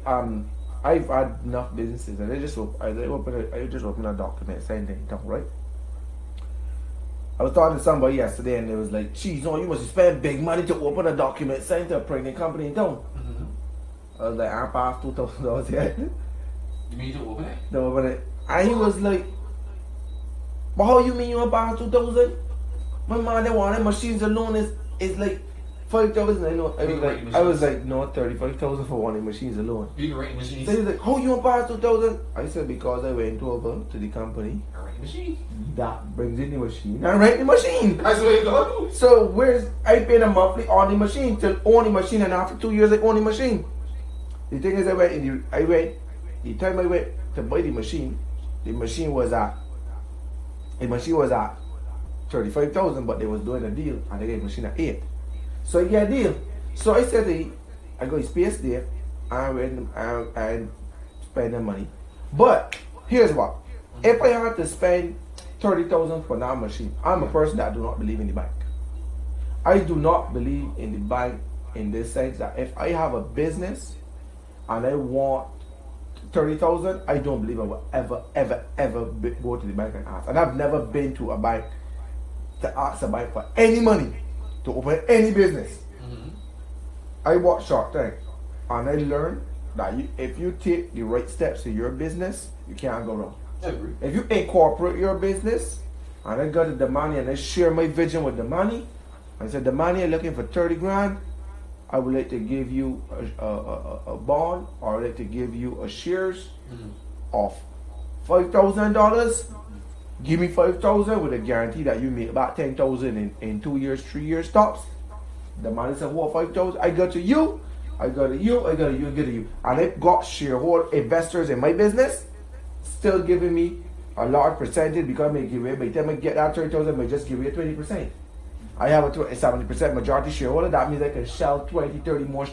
I've had enough businesses, and I just open a document saying they don't, right? I was talking to somebody yesterday, and they was like, "Geez, no, you must spend big money to open a document saying to a pregnant company don't." I was like, "I passed $2,000 yet." You mean to open it? To open it, and he was like, "But how you mean you want to buy 2,000? My man, they wanted machines alone is like 5,000." I was like, no, 35,000 for one of the machines alone. You can rent machines. So he's like, how you want to buy 2,000? I said, because I went over to the company. I rent the machine. That brings in the machine. I rent the machine. That's the way it goes. So I paid a monthly on the machine till own the machine, and after 2 years I own the machine. The thing is, the time I went to buy the machine was at 35,000, but they was doing a deal and they gave the machine at 8. So I get a deal. So I said I got space there and spend the money. But here's what. If I had to spend 30,000 for that machine, I'm a person that do not believe in the bank. I do not believe in the bank in this sense that if I have a business and I want 30,000, I don't believe I will ever go to the bank and ask. And I've never been to a bank to ask a bank for any money to open any business. I watch Shark Tank, and I learned that if you take the right steps in your business, you can't go wrong. I agree. If you incorporate your business, and I got the money and I share my vision with the money, I said, the money I'm looking for 30 grand, I would like to give you a bond, or I'd like to give you a shares of $5,000. Give me 5,000 with a guarantee that you make about 10,000 in 2 years, 3 years tops. The money said, what, 5,000? I go to you, I got a you, I got a you, I got a you. And I got shareholder investors in my business still giving me a large percentage because I give away, by the time I get that 30,000, I just give away 20%. I have a 70% majority shareholder. That means I can sell 20, 30 more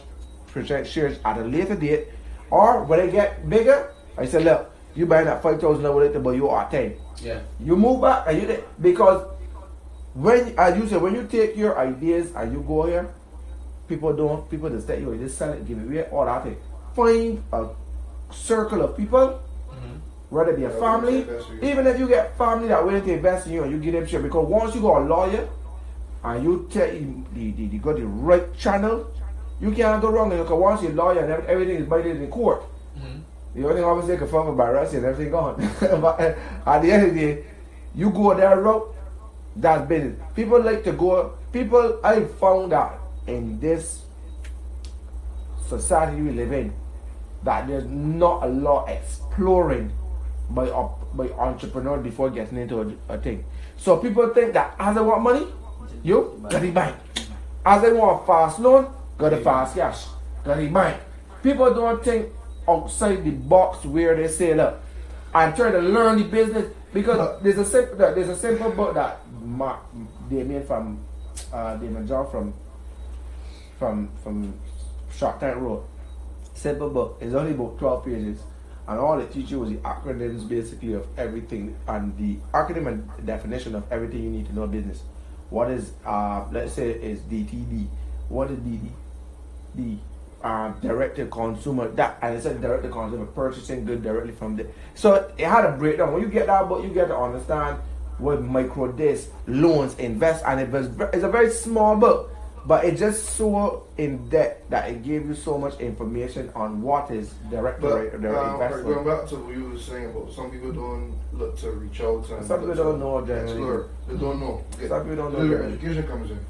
percent shares at a later date. Or when I get bigger, I say, look, you buy that 5,000 over later, but you are 10. Yeah. You move back and you because when, as you said, when you take your ideas and you go here, people just take you, just sell it, give it away, all that thing. Find a circle of people, whether it be a family, even if you get family that willing to invest in you and you give them share, because once you got a lawyer and you tell you got the right channel, you can't go wrong, because once you're a lawyer and everything is binded in court, the only thing obviously can file for bankruptcy and everything gone. But at the end of the day, you go that route, that's business. People like to go, I found that in this society we live in, that there's not a lot exploring by entrepreneurs before getting into a thing. So people think that as I want money, you got the bank. As I want fast loan, got the fast cash. Got the bank. People don't think outside the box where they say, look, I'm trying to learn the business, because there's a simple book that Damien John from Shark Tank wrote. Simple book. It's only about 12 pages, and all it teaches you was the acronyms basically of everything, and the acronym and definition of everything you need to know business. What is let's say is DTD? What is DD? Direct to consumer, that, and it said direct to consumer, purchasing good directly from the. So it had a breakdown. When you get that book, you get to understand what micro this, loans, invest, and it's a very small book, but it just so in depth that it gave you so much information on what is direct investment. Going back to what you were saying about some people don't look to reach out and some people don't know generally. They don't know. Some people don't know. Education comes in.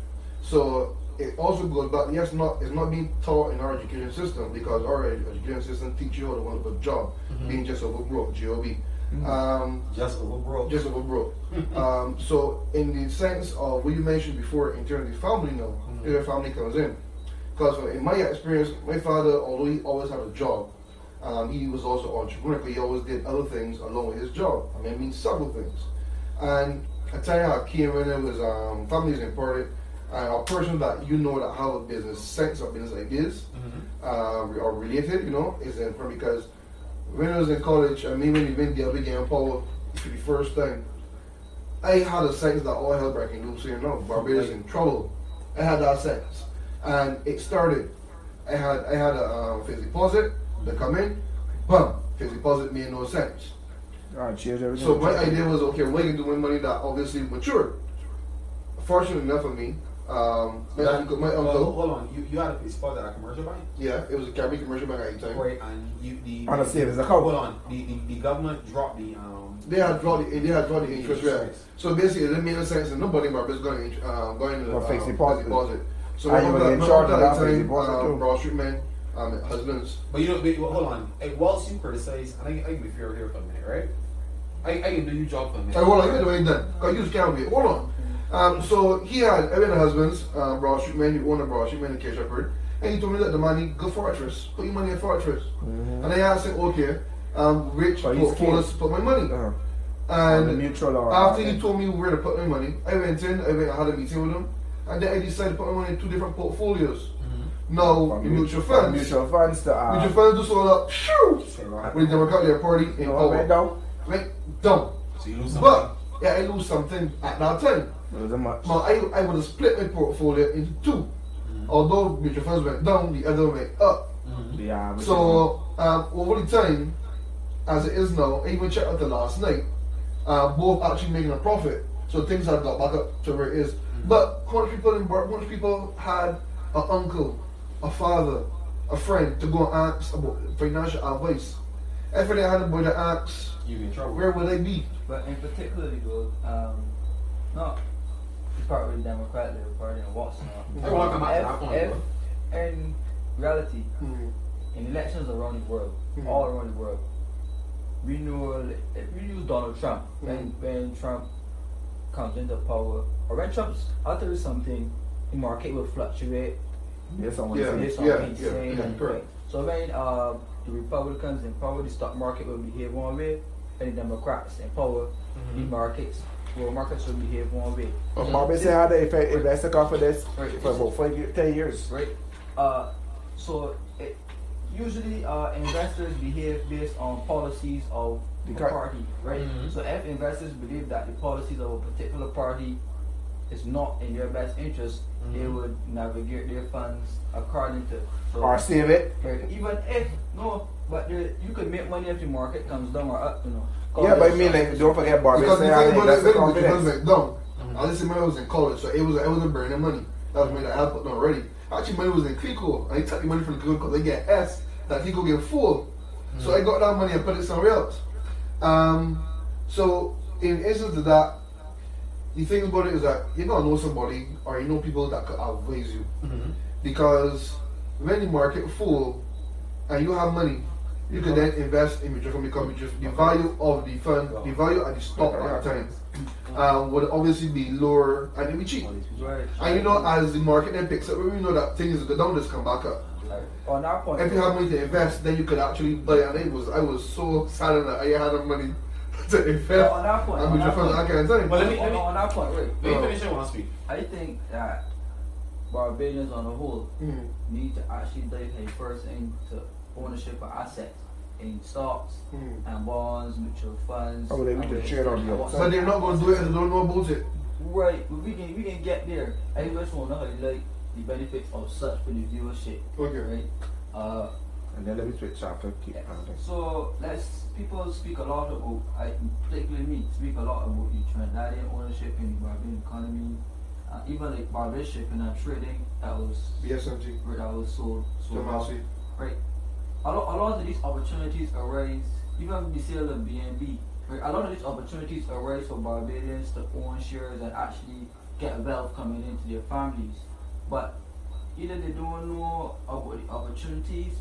So it also goes back. Yes, it's not being taught in our education system, because our education system teach you how to want a job, being just over broke, job. Just over broke. Just over broke. So in the sense of what you mentioned before, in terms of the family now, your family comes in. Because in my experience, my father, although he always had a job, he was also entrepreneur. He always did other things along with his job. I mean several things. And I tell you how I came in, it was family is important. And a person that you know that have a business sense or business ideas are related, is important. Because when I was in college, I mean, when you went there, began power for the first time, I had a sense that all hell breaking loose here now. Barbados in trouble. I had that sense, and it started. I had a fixed deposit to come in, bam, fixed deposit made no sense. So my idea was, okay, what can I do with money that obviously matured? Fortunately enough for me, my uncle. Hold on, you had a fixed deposit at a commercial bank? Yeah, it was a Caribbean commercial bank at the time. Right, and on a savings account. Hold on, the government dropped the They had dropped the interest rate. So basically, it didn't make no sense, and nobody in Barbados going to fixed deposit. So and you were in charge of that fixed deposit too. Broad Street men, husbands. But hold on. Hey, whilst you criticize, I can be fair here for a minute, right? I can do your job for a minute. Hey, hold on, you ain't done. Because you just can't be. Hold on. So he had every husbands, Broad Street men, he owned a Broad Street men in Cape Shepherd, and he told me that the money, go Fortress, put your money in Fortress. And I asked him, okay, which portfolios to put my money? And after he told me where to put my money, I went in, I had a meeting with him, and then I decided to put my money in 2 different portfolios. Now, the mutual funds. Mutual funds just all up, shoo! With the Democratic Party in power. Went down. So you lose something? But, yeah, I lose something at that time. Now, I would have split my portfolio into 2. Although mutual funds went down, the other went up. So, over the time, as it is now, I even checked out the last night, both actually making a profit. So things have got back up to where it is. But how much people had an uncle, a father, a friend to go and ask about financial advice? If they had anybody to ask, where would they be? But in particular, though, not the part with the Democratic Party and what's not. If in reality, in elections around the world, all around the world, we use Donald Trump. When Trump comes into power, or when Trump's utters something, the market will fluctuate Based on what Yeah. you based say. on what he's saying. yeah, And, correct. so when the Republicans in power, the stock market will behave one way, and the Democrats in power, the markets will behave one way. Barbados had the investor confidence Right. for about 10 years. Right. So usually investors behave based on policies of The a party, right? Mhm. So if investors believe that the policies of a particular party is not in their best interest, they would navigate their funds according to. So, Or save it. right, even if you could make money if the market comes down or up, you know. Yeah, but I mean, like, don't forget Barbados Because the had thing the about it, investor because it confidence. went down. I listen, when I was in college, so it wasn't burning money. That was money that I had put down already. Actually, money was in Clico. I took the money from Clico because they get S, that Clico get full. So I got that money and put it somewhere else. So in instance of that, the thing about it is that you're gonna know somebody or you know people that could advise you. Because when the market full and you have money, you can then invest in mutual fund because the value of the fund, the value of the stock at the time would obviously be lower and it'll be cheap. Right. And you know, as the market then picks up, we know that things go down, just come back up. Like, on that point, If you have money to invest, then you could actually buy. And I was so sad that I had the money to invest. on that point, And mutual funds, I can't tell you. Well, let me- on that point, right? Let me finish. I want to speak. I think that Barbadians on the whole Mm. need to actually dive headfirst into ownership of assets in stocks Mm. and bonds, mutual funds. Oh, they need to trade on the outside. But they're not going to do it if they don't know about it. Right, but we can get there. I just want to know how you like the benefits of such for the viewership. Okay. Right. And then let me switch after keep adding. So people speak a lot about, particularly me, speak a lot about the Trinidadian ownership in the Barbadian economy, even like Barbados shipping and trading that was BSMT. sold off. Tomasi. Right. A lot of these opportunities arise, even with the sale of BNB. Right. A lot of these opportunities arise for Barbadians to own shares and actually get wealth coming into their families. But either they don't know about the opportunities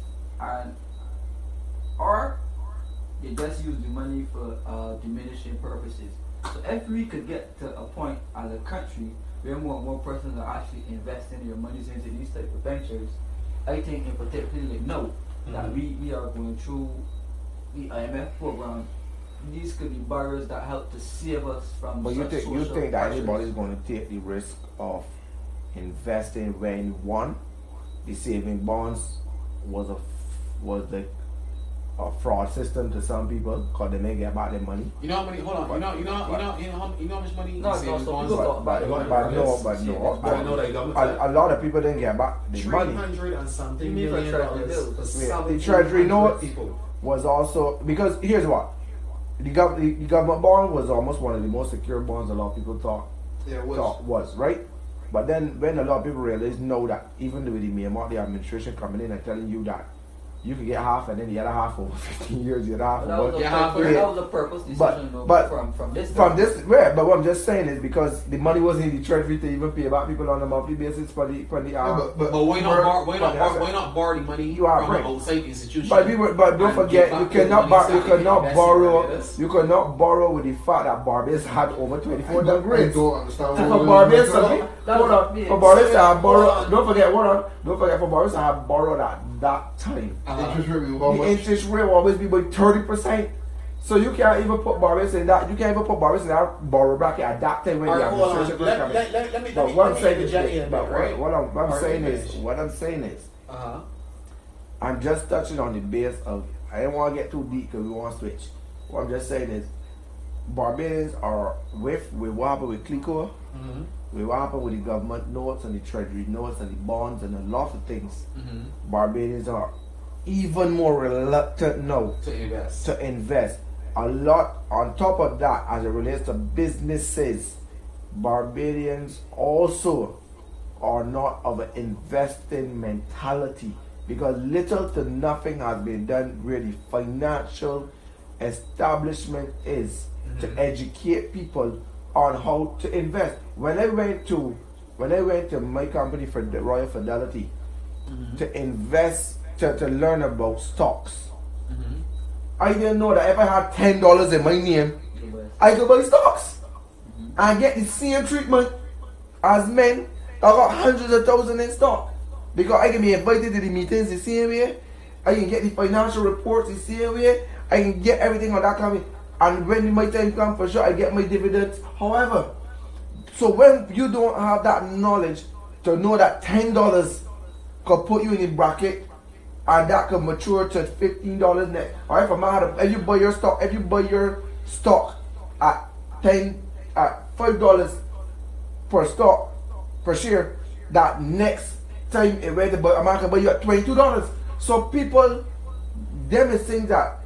or they just use the money for diminishing purposes. So if we could get to a point as a country where more persons are actually investing their monies into these type of ventures, I think in particular now that we are going through the IMF program, these could be barriers that help to save us from. But you such think social that pressures. anybody's going to take the risk of investing when one, the saving bonds was a fraud system to some people because they may get back their money. You know how many? Hold on. You know how much money? No, savings so bonds people are? talk But no. But I know that government. A lot of people didn't get back the money. 300 and something You mean for million treasury dollars bills? for Yeah, the 1,700 treasury notes people. was also because here's what the government bond was almost one of the most secure bonds a lot of people thought Yeah, was right. But then when a lot of people realize know that even with the Myanmar the administration coming in and telling you that you can get half and then the other half over 15 years, the other half That over was, Yeah, half that was a purpose decision but from this. from this, yeah, but what I'm just saying is because the money wasn't in the treasury to even pay back people on a monthly basis for the but Why not borrow the money You are from right. an outside institution? But don't And forget, give you back cannot the money you so they cannot invest in borrow Barbados? you cannot borrow with the fact that Barbados had over 24 I degrees. don't understand. For what Barbados, we're hold talking on, for Barbados to have borrowed, don't forget for Barbados to have borrowed at that time. about. Interest rate was how The much? interest rate will always be about 30%. So you can't even put Barbados in that. You can't even put Barbados in that borrow bracket at that time when All the right, hold on. administration first come in. Let me But what I'm saying interject in a is, bit, right? what I'm Alright, saying finish. is, what I'm saying is, Uh-huh. I'm just touching on the base of. I don't want to get too deep because we want to switch. What I'm just saying is, Barbadians are with what happened with Clico, with what happened with the government notes and the treasury notes and the bonds and a lot of things. Barbadians are even more reluctant now To invest. A lot on top of that, as it relates to businesses, Barbadians also are not of an investing mentality because little to nothing has been done where the financial establishment is to educate people on how to invest. When I went to my company for the Royal Fidelity to invest to learn about stocks, I didn't know that if I had $10 in my name, I could buy stocks and get the same treatment as men that got hundreds of thousands in stock. Because I can be invited to the meetings the same way. I can get the financial reports the same way. I can get everything on that company. And when my time comes, for sure, I get my dividends. However, so when you don't have that knowledge to know that $10 could put you in the bracket and that could mature to $15 net. Alright, if you buy your stock at $5 per stock per share, that next time it went to buy, I can buy you at $22. So people, them is things that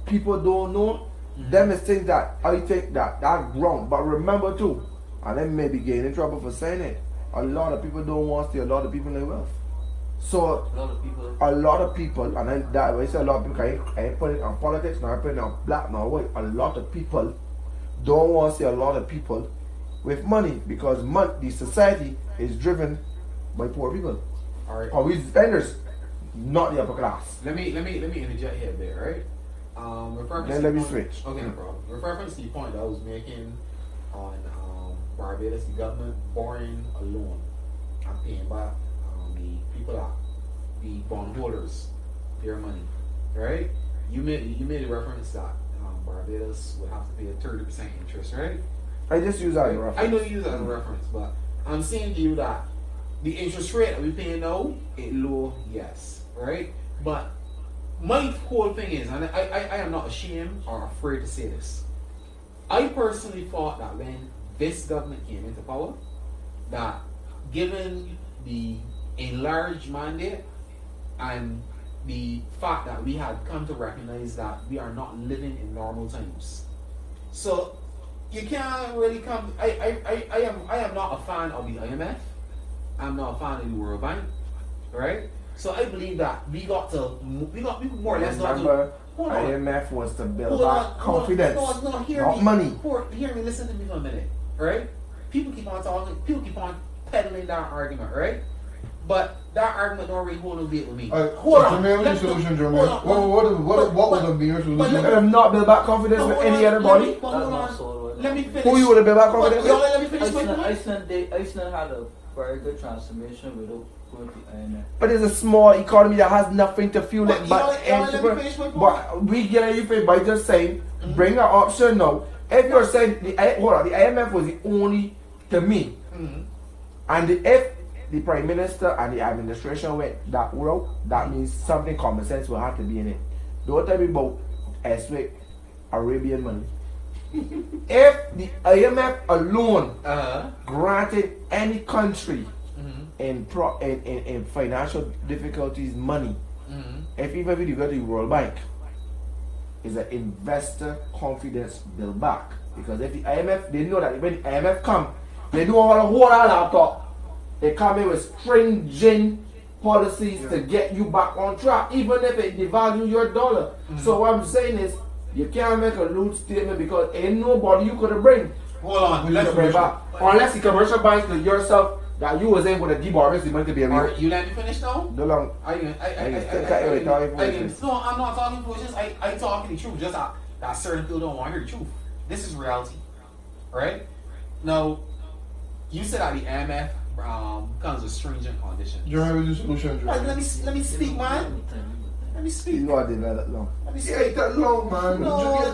people don't know. Them is things that I think that's wrong. But remember too, and then maybe getting in trouble for saying it, a lot of people don't want to see a lot of people in wealth. So a lot of people, and I say a lot of people, I ain't putting it on politics, nor I put it on black nor white. A lot of people don't want to see a lot of people with money because the society is driven by poor people. All right. Or we spenders, not the upper class. Let me interject here a bit, right? Then let me switch. Okay, no problem. Referring to the point that I was making on Barbados, the government borrowing a loan and paying back the people that the bondholders their money, right? You made a reference that Barbados would have to pay a 30% interest, right? I just use that as a reference. I know you use that as a reference, but I'm saying to you that the interest rate that we paying now, it low, yes, right? But my whole thing is, and I am not ashamed or afraid to say this, I personally thought that when this government came into power, that given the enlarged mandate and the fact that we had come to recognize that we are not living in normal times. So you can't really come. I am not a fan of the IMF. I'm not a fan of the World Bank, right? So I believe that we more or less got to. IMF was to build back confidence, not money. Hear me, listen to me for a minute, right? People keep on talking, people keep on peddling that argument, right? But that argument don't really hold no weight with me. Hold on. What would have been your solution? You have not built back confidence with any other body. Let me finish. Who you would have built back confidence with? Let me finish my point. Iceland had a very good transformation without going to IMF. But it's a small economy that has nothing to fuel it. But we get you paid by just saying, bring an option now. If you're saying the IMF was the only to me, and if the Prime Minister and the administration went that route, that means something common sense will have to be in it. Don't tell me about Arabian money. If the IMF alone granted any country in financial difficulties money, if even if you go to the World Bank, is an investor confidence build back. Because if the IMF, they know that when the IMF come, they know how to hold our laptop. They come in with stringent policies to get you back on track, even if it devalue your dollar. So what I'm saying is, you can't make a loose statement because ain't nobody you could have bring. Hold on, let's bring back. Unless the commercial banks to yourself that you was able to deborrow the money to be able. Are you let me finish now? No long. No, I'm not talking foolishness. I talking the truth. Just that certain people don't want to hear the truth. This is reality, right? Now, you said that the IMF comes with stringent conditions. You have a solution. Let me speak, man. Let me speak. You gotta develop long. Let me speak. Yeah, that long, man.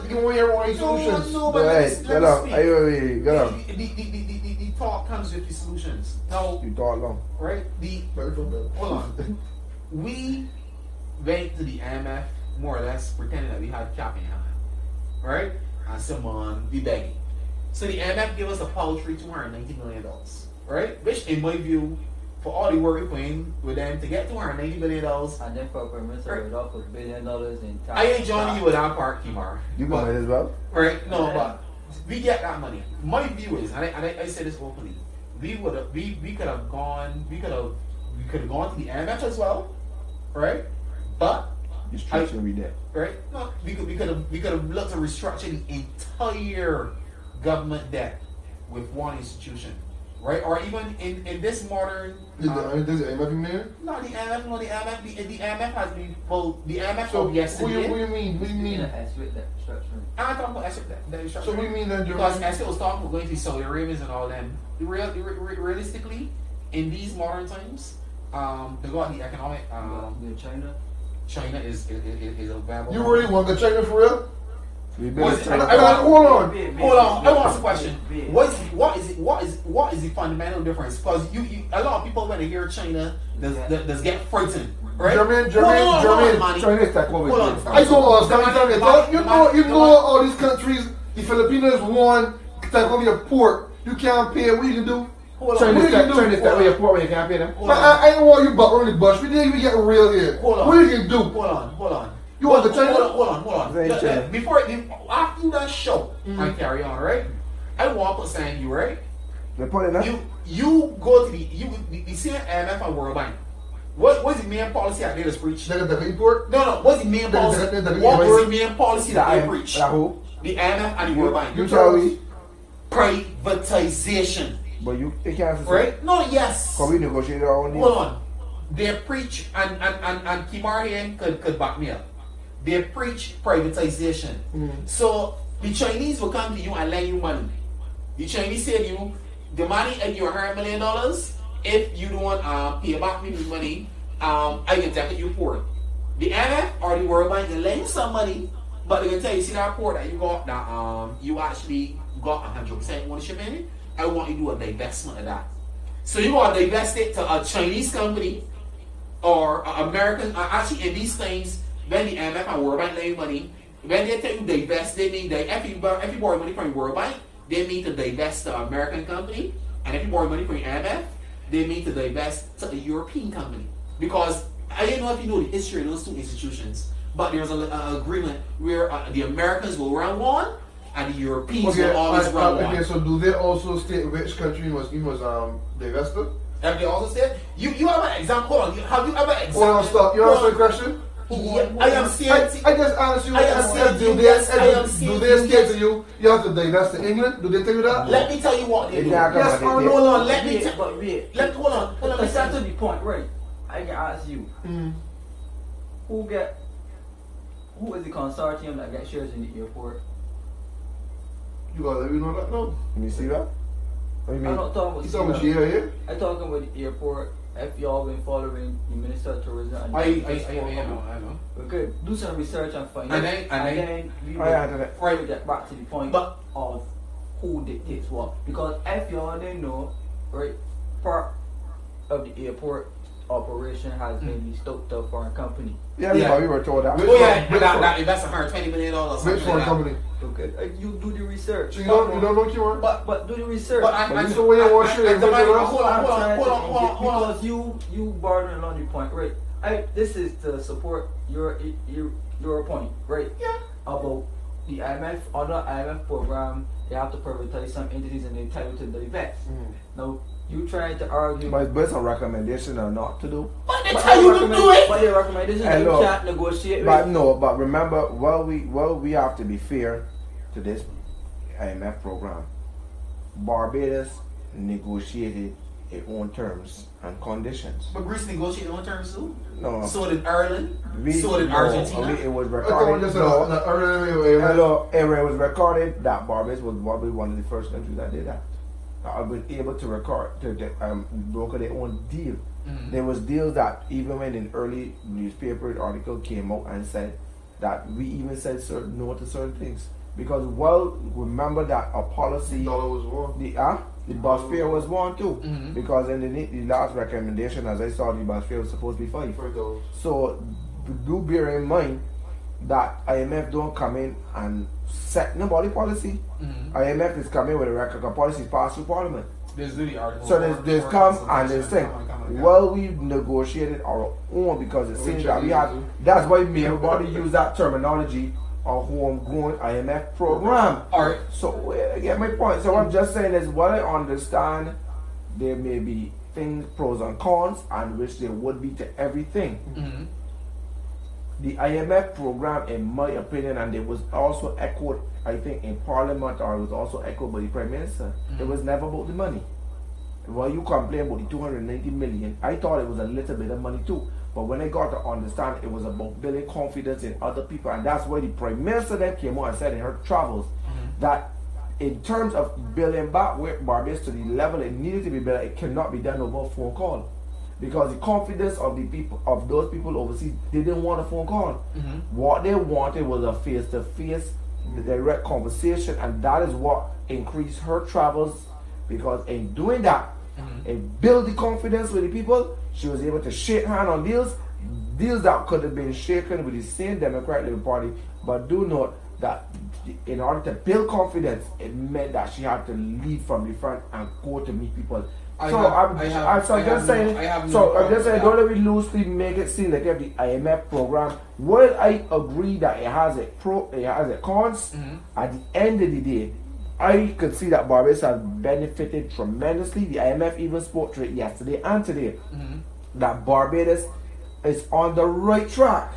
You want your own solutions. No, but let me speak. Go on. The talk comes with the solutions. Now, you talk long. Right? Hold on. We went to the IMF more or less pretending that we had cap in hand. Right? And someone be begging. So the IMF gave us a paltry $290 million. Right? Which, in my view, for all the work we're putting with them to get $290 million. And then for a permit, right, would offer $1 billion in tax. I ain't joining you with that part, Kimar. You going as well? Right? No, but we get that money. My view is, and I say this openly, we could have gone to the IMF as well, right? But restructuring debt. Right? No, we could have looked to restructure the entire government debt with one institution. Right, or even in this modern. Does the IMF in there? No, the IMF. The IMF has been. Well, the IMF so of yesterday. What do you mean? What do you mean? I'm talking about that so what do you mean that? Because Esther was talking about going to Saudi Arabians and all them. Realistically, in these modern times, to go on the economic, China is a variable. You really want to China for real? Hold on. I want to ask a question. What is the fundamental difference? Because a lot of people when they hear China, does get frightened, right? Germany. China is that COVID. I know you know all these countries. The Filipinos want to take over your port. You can't pay. What you can do? China is that way your port when you can't pay them. I don't want you butt on the bush. We didn't even get real here. What you can do? Hold on. You want the China? Hold on. Before after that show, I carry on, right? I want to say you, right? You go to the same IMF and World Bank. What's the main policy that they just preach? The import? No. What's the main policy? What is the main policy that they preach? The IMF and the World Bank. You tell me. Privatization. But you can't say. Right? No, yes. Can we negotiate our own deal? Hold on. They preach, and Kimarian could back me up. They preach privatization. So the Chinese will come to you and lend you money. The Chinese say to you, the money and your $100 million, if you don't pay back me the money, I can take you port. The IMF or the World Bank can lend you some money, but they can tell you, see that port that you got, that you actually got 100% ownership in it, I want you to do a divestment of that. So you want to divest it to a Chinese company or American, actually in these things, when the IMF and World Bank lend you money, when they tell you divest, they mean that if you borrow money from the World Bank, they mean to divest to an American company, and if you borrow money from the IMF, they mean to divest to a European company. Because I don't know if you know the history of those two institutions, but there's an agreement where the Americans will run one, and the Europeans will always run one. Okay, so do they also state which country was divested? Have they also said? You have an example? Hold on. Have you ever examined? Hold on, stop. You answer the question? Yeah, I am saying. I just asked you. Do they say to you have to divest to England? Do they tell you that? Let me tell you what they do. Yes or no? Hold on. Let me. Hold on. Let's get to the point, right? I can ask you. Who is the consortium that gets shares in the airport? You gotta let me know that now. Let me see that. What do you mean? I'm not talking about. You talking about here? I'm talking about the airport. If y'all been following the Minister of Tourism, and I know. Okay, do some research and find and out. Then we will get back to the point of who dictates what. Because if y'all didn't know, right, part of the airport operation has been stoked up for a company. Yeah, we were told that. That's $120 million. Which foreign company? Okay, you do the research. So you don't know Kimar? But do the research. But you know where you want to hold on. Because you bordering on the point, right? This is to support your point, right? Yeah. About the IMF, under IMF program, they have to privatize some entities and they're entitled to divest. Now, you trying to argue. But it's based on recommendation or not to do. But they tell you to do it. But your recommendation you can't negotiate. But no, but remember, we have to be fair to this IMF program. Barbados negotiated its own terms and conditions. But Greece negotiated on terms too? No. So did Ireland? So did Argentina? It was recorded. It was recorded that Barbados was probably one of the first countries that did that. I was able to record, to broker their own deal. There was deals that even when an early newspaper article came out and said that we even said no to certain things. Because remember that a policy, the bus fare was one too. Because in the last recommendation, as I saw, the bus fare was supposed to be $5. So do bear in mind that IMF don't come in and set nobody policy. IMF is coming with a record of policy passed through Parliament. So there's come and there's thing. We negotiated our own because it seems that we have. That's why everybody use that terminology of homegrown IMF program. Alright. So I get my point. So what I'm just saying is, what I understand, there may be things, pros and cons, and which there would be to everything. The IMF program, in my opinion, and it was also echoed, I think, in Parliament, or it was also echoed by the Prime Minister, it was never about the money. While you complain about the 290 million, I thought it was a little bit of money too. But when I got to understand, it was about building confidence in other people, and that's why the Prime Minister then came out and said in her travels that in terms of building back Barbados to the level it needed to be built, it cannot be done over a phone call. because the confidence of the people of those people overseas, they didn't want a phone call. What they wanted was a face-to-face, direct conversation, and that is what increased her travels. Because in doing that, it built the confidence with the people. She was able to shake hands on deals that could have been shaken with the same Democratic Labour Party. But do note that in order to build confidence, it meant that she had to lead from the front and go to meet people. I'm just saying, don't let me loosely make it seem like the IMF program. While I agree that it has a cons, at the end of the day, I could see that Barbados has benefited tremendously. The IMF even spoke to it yesterday and today, that Barbados is on the right track.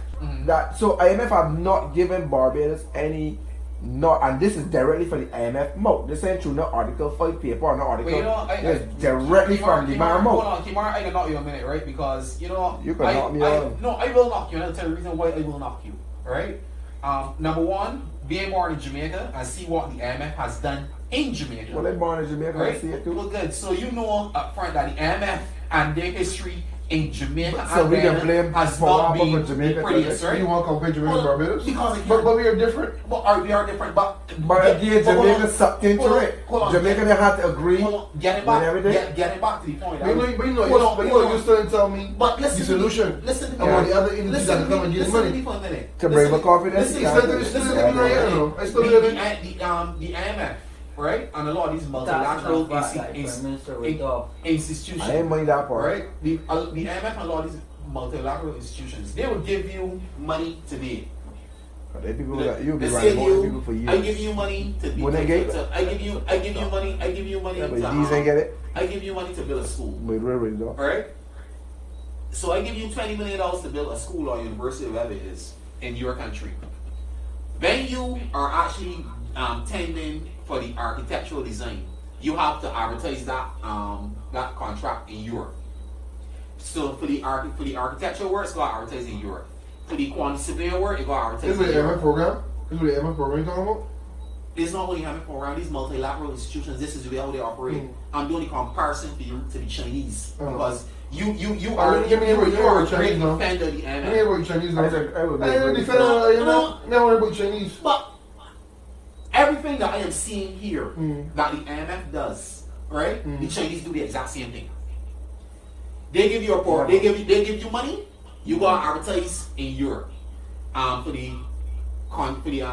So IMF have not given Barbados any. And this is directly for the IMF mouth. This ain't through no Article 5 paper or no Article. It's directly from the man mouth. Hold on, Kimar, I can knock you a minute, right? Because, you can knock me out. No, I will knock you, and I'll tell you the reason why I will knock you, right? Number one, being born in Jamaica and see what the IMF has done in Jamaica. Well, they're born in Jamaica, right? I see it too. Well, good. So you know up front that the IMF and their history in Jamaica so we can blame has not been Jamaica, prettiest, right? You want to compare Jamaica and Barbados? Because but we are different. We are different, but again, Jamaica sucked into it. Jamaica they had to agree. Get it back. Get it back to the point. But you still tell me the solution. Listen to me. About the other entities that come and give money for a minute. To bring the confidence. The IMF. Right? And a lot of these multilateral institutions. I ain't mind that part. Right? The IMF and a lot of these multilateral institutions, they will give you money today. They people that you be right about people for years. I give you money to be. I give you money. I give you money. Yeah, but these ain't get it. I give you money to build a school. Right? So I give you $20 million to build a school or university, whatever it is, in your country. When you are actually tending for the architectural design, you have to advertise that that contract in Europe. So for the architectural work, it's got to advertise in Europe. For the quantity surveying work, it got to advertise in Europe. This is what the MF program you're talking about? It's not only MF program, these multilateral institutions, this is how they operate. I'm doing a comparison for you to the Chinese. Because you are a great defender of the MF. I worry about Chinese now. I worry about Chinese. But everything that I am seeing here that the IMF does, right? The Chinese do the exact same thing. They give you a report. They give you money. You go and advertise in Europe for the quantity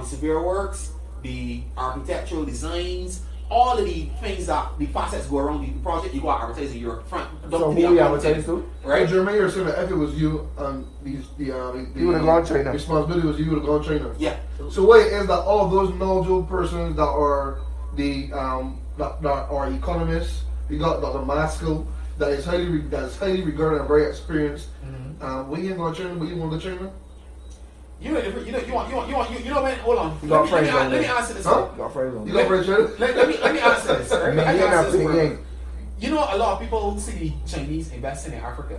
severe works, the architectural designs, all of the things that the facets go around the project. You go and advertise in Europe. So who you advertise to? Right? Germany or saying that if it was you and you would have gone China. Responsibility was you would have gone China. Yeah. So what it is that all of those knowledgeable persons that are that are economists, you got Dr. Maskell, that is highly regarded and very experienced. When you ain't going to China, but you want to China? You know when, hold on. Let me answer this. Huh? You got friends on You got friends China? Let me answer this. Right? Let me answer this. You know, a lot of people see the Chinese investing in Africa,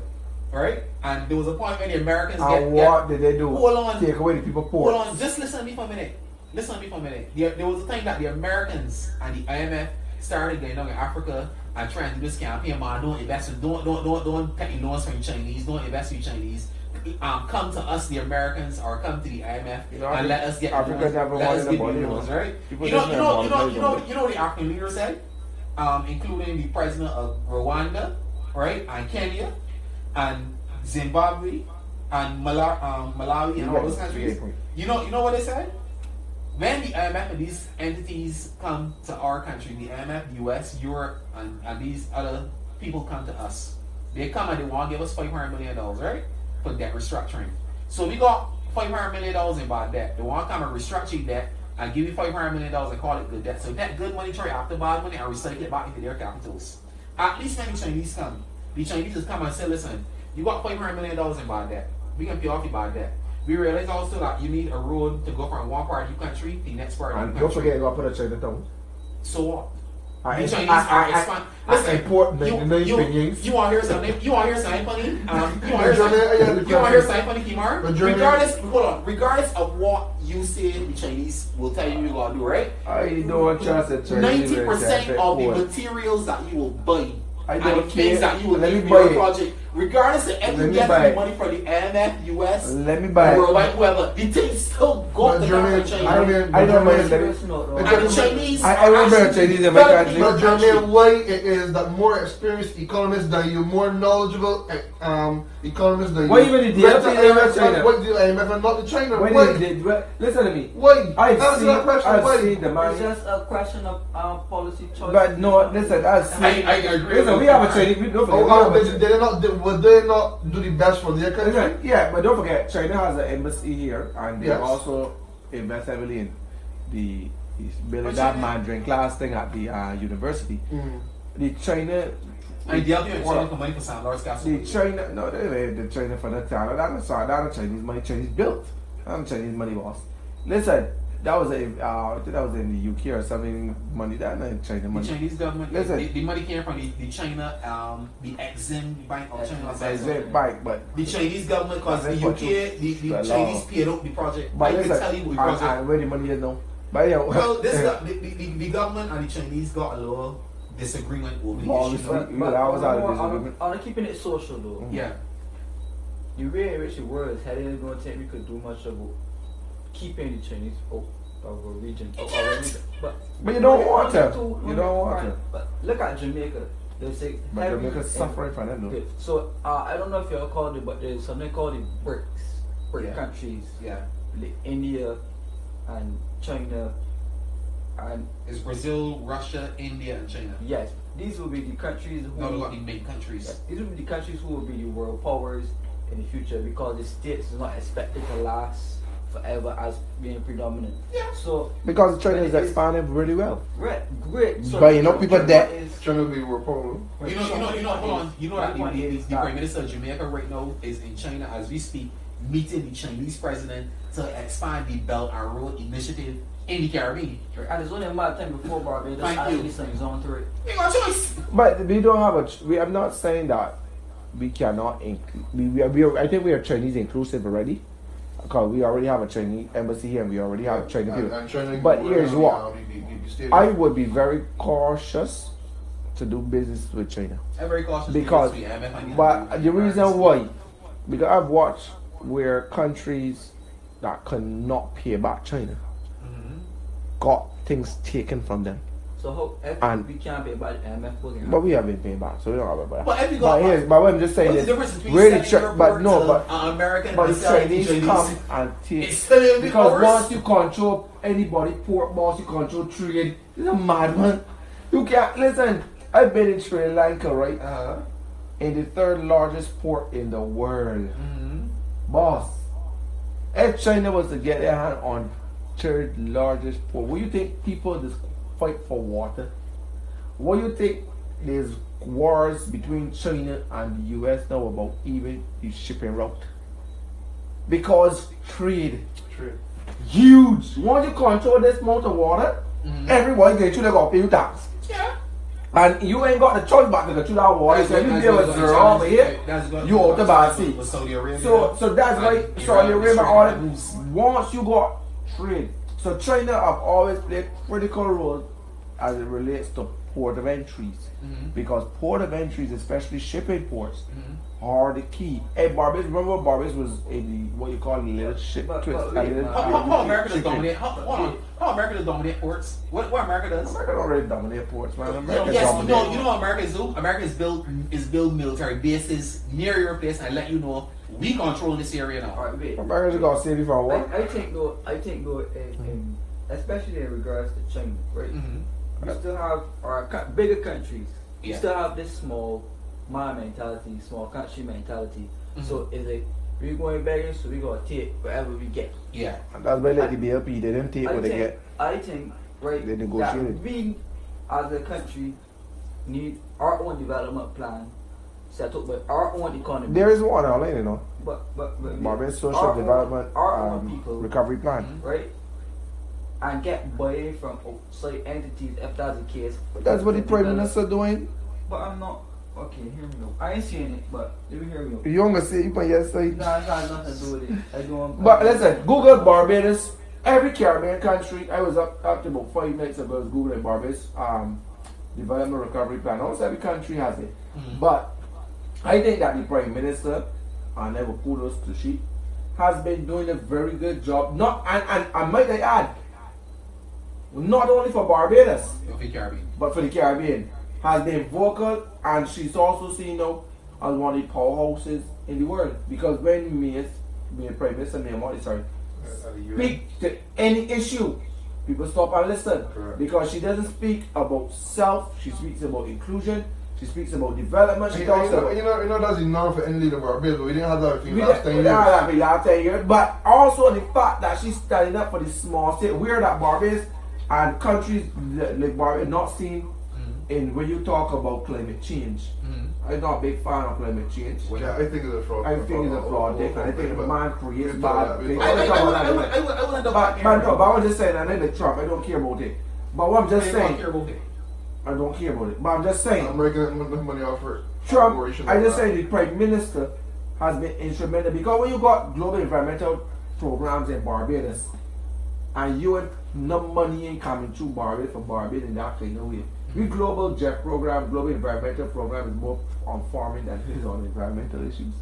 right? And there was a point when the Americans what did they do? Hold on. Take away the people poor. Hold on. Just listen to me for a minute. There was a time that the Americans and the IMF started getting down in Africa and trying to do this campaign. Man, don't invest. Don't take loans from the Chinese. Don't invest in Chinese. Come to us, the Americans, or come to the IMF and let us get Africa never wanted the loans, right? You know what the African leader said, including the president of Rwanda, right, and Kenya, and Zimbabwe, and Malawi, and all those countries. You know what they said? When the IMF and these entities come to our country, the IMF, the US, Europe, and these other people come to us, they come and they want to give us $500 million, right? For debt restructuring. So we got $500 million in bad debt. They want to come and restructure debt and give you $500 million and call it good debt. So that good money try after bad money and recycle it back into their capitals. At least when the Chinese come, the Chinese just come and say, listen, you got $500 million in bad debt. We can pay off your bad debt. We realize also that you need a road to go from one part of your country to the next part of your country. Don't forget you got to put a Chinatown. So what? The Chinese are expanding. Listen, you want to hear something? You want to hear something funny? You want to hear something funny, Kimar? Regardless of what you say, the Chinese will tell you gotta do, right? I don't trust the Chinese. 90% of the materials that you will buy I and don't the things care. that you would Let need me for your buy it. project, regardless of if Let you me get buy the it. money from the IMF, US, Let me buy it. World Bank, whoever, the thing still got But the down from Jermaine, China. I don't mind that. Serious note, though. And the Chinese I are remember actually Chinese in my developing country. But the country. Jermaine, why it is that more experienced economists than you, more knowledgeable economists than you. Why even the Why DLP the never IMF, China? why the IMF and not the China? When Why? they did, listen to me. Why? I've Answer that question. Why? seen the It's money. just a question of policy choice. But no, listen, I've seen. I agree. Listen, we have a Chinese. Don't forget, we Oh, have a did they not? Would they not do the best for their country? Listen, yeah, but don't forget, China has an embassy here, and they Yes. also invest heavily in the building But that China- Mandarin class thing at the university. Mm. The China. And the other China for money for San Lawrence Castle. The China, no, the China for the town. That's not Chinese money. Chinese built. That's Chinese money, boss. Listen, that was I think that was in the UK or something. Money that not China The money. Chinese government, Listen. the money came from the China, the Exim Bank of China. That's it, right? But The Chinese government, because the That's UK, the the law. Chinese paid out the project. but I can listen, tell you what the project. and where the money is now. But yeah, Well, the government and the Chinese got a little disagreement over the Well, issue. But I was out of disagreement. I'm keeping it social though. Yeah. The way in which the world is headed is going to take we could do much about keeping the Chinese out of our region. But you don't want to. to. You don't want to. But look at Jamaica. They say But heavy Jamaica's in- suffering from that, though. Okay, so I don't know if y'all called it, but there's something called the BRIC Yeah. countries, Yeah. like India and China, and It's Brazil, Russia, India, and China. yes, these will be the countries who. No, they got the main countries. Yes, these will be the countries who will be the world powers in the future because the states is not expected to last forever as being predominant. Yeah. So Because China is But it is- expanding really well. great. So But you know, people that- Trying to be Republican. You know, hold on. You know that My point is the that- Prime Minister of Jamaica right now is in China as we speak, meeting the Chinese president to expand the Belt and Road Initiative in the Caribbean. And it's only a matter of time before Barbados Thank actually you. signs on to it. You got a choice. But we don't have a. I'm not saying that we cannot include. I think we are Chinese inclusive already, because we already have a Chinese embassy here and we already have Chinese people. And China, But here's what. the state- I would be very cautious to do business with China. I'm very cautious Because, we MF and but the reason why, because I've watched where countries that cannot pay back China got things taken from them, So how if And- we can't pay by the IMF program? but we have been paying back, so we don't have about that. But if you got, But what I'm just saying what's is, the difference between really, sending your but report no, to but an American but and the selling Chinese to come and take. It's still in the Because ours. once you control anybody, port boss, you control trade. It's a madman. You can't listen. I've been in Sri Lanka, right? In the third largest port in the world, boss. If China was to get their hand on third largest port, what do you think people just fight for water? What do you think there's wars between China and the US now about even the shipping route? Because trade. Huge. Once you control this amount of water, everybody get you, they got to pay you tax. Yeah. And you ain't got the choice but to get you that water. So if you deal with zero over here, you out the bad sea. With Saudi Arabia. So that's why And Saudi Iran, Arabia, Israel, all and that, Bruce. once you got trade. So China have always played critical role as it relates to port of entries. Because port of entries, especially shipping ports, are the key. Hey, Barbados, remember Barbados was in the, what you call the little ship But twist? wait, How America does shipping. dominate? How America does dominate ports? What America does? America don't really dominate ports, man. America Yes, dominate. no. You know what America is do? America is build military bases near your place and let you know we control this area now. Alright, wait. America just gonna save you from what? I think though, especially in regards to China, right? We still have our bigger countries. We Yeah. still have this small man mentality, small country mentality. So it's like we're going begging, so we gotta take whatever we get. Yeah. And that's why like the BLP, they didn't take what they get. I think, right, They that negotiated. we as a country need our own development plan set up by our own economy. There is one online, you know. but Barbados Social our own- Development our own people, Recovery Plan. right? And get buy-in from outside entities if that's the case. That's what the Prime Develop- Minister doing. But I'm not. Okay, hear me out. I ain't seeing it, but let me hear me out. You want to say you on your side? No, it's not nothing to do with it. I don't. But listen, Google Barbados. Every Caribbean country. I was up to about 5 minutes ago. I was Googling Barbados. development recovery plan. Almost every country has it. But I think that the Prime Minister, and I will kudos to she, has been doing a very good job. Not and might I add, not only for Barbados, but for the Caribbean, has been vocal, and she's also seen now as one of the powerhouses in the world. Because when me Prime Minister, speak to any issue, people stop and listen. Correct. Because she doesn't speak about self, she speaks about inclusion, she speaks about development, she talks about... You know that's enough for any leader of Barbados, but we didn't have that for We last 10 didn't years. have that for the last 10 years, but also the fact that she's standing up for the small state. We're that Barbados and countries like Barbados not seen in when you talk about climate change. I'm not a big fan of climate change. Yeah, I think it's a fraud. I think it's a fraud. I think the man creates we bad talk things. about that. I would end up back But I'm just saying, I know the Trump, I don't care about it. But what I'm just saying, care about it. I don't care about it. But I'm just saying, I'm making enough money off for Trump, corporations I like just that. say the Prime Minister has been instrumental, because when you got global environmental programs in Barbados and you have no money ain't coming through Barbados for Barbados in that kind of way. We global JEF program, global environmental program is more on farming than it is on environmental issues.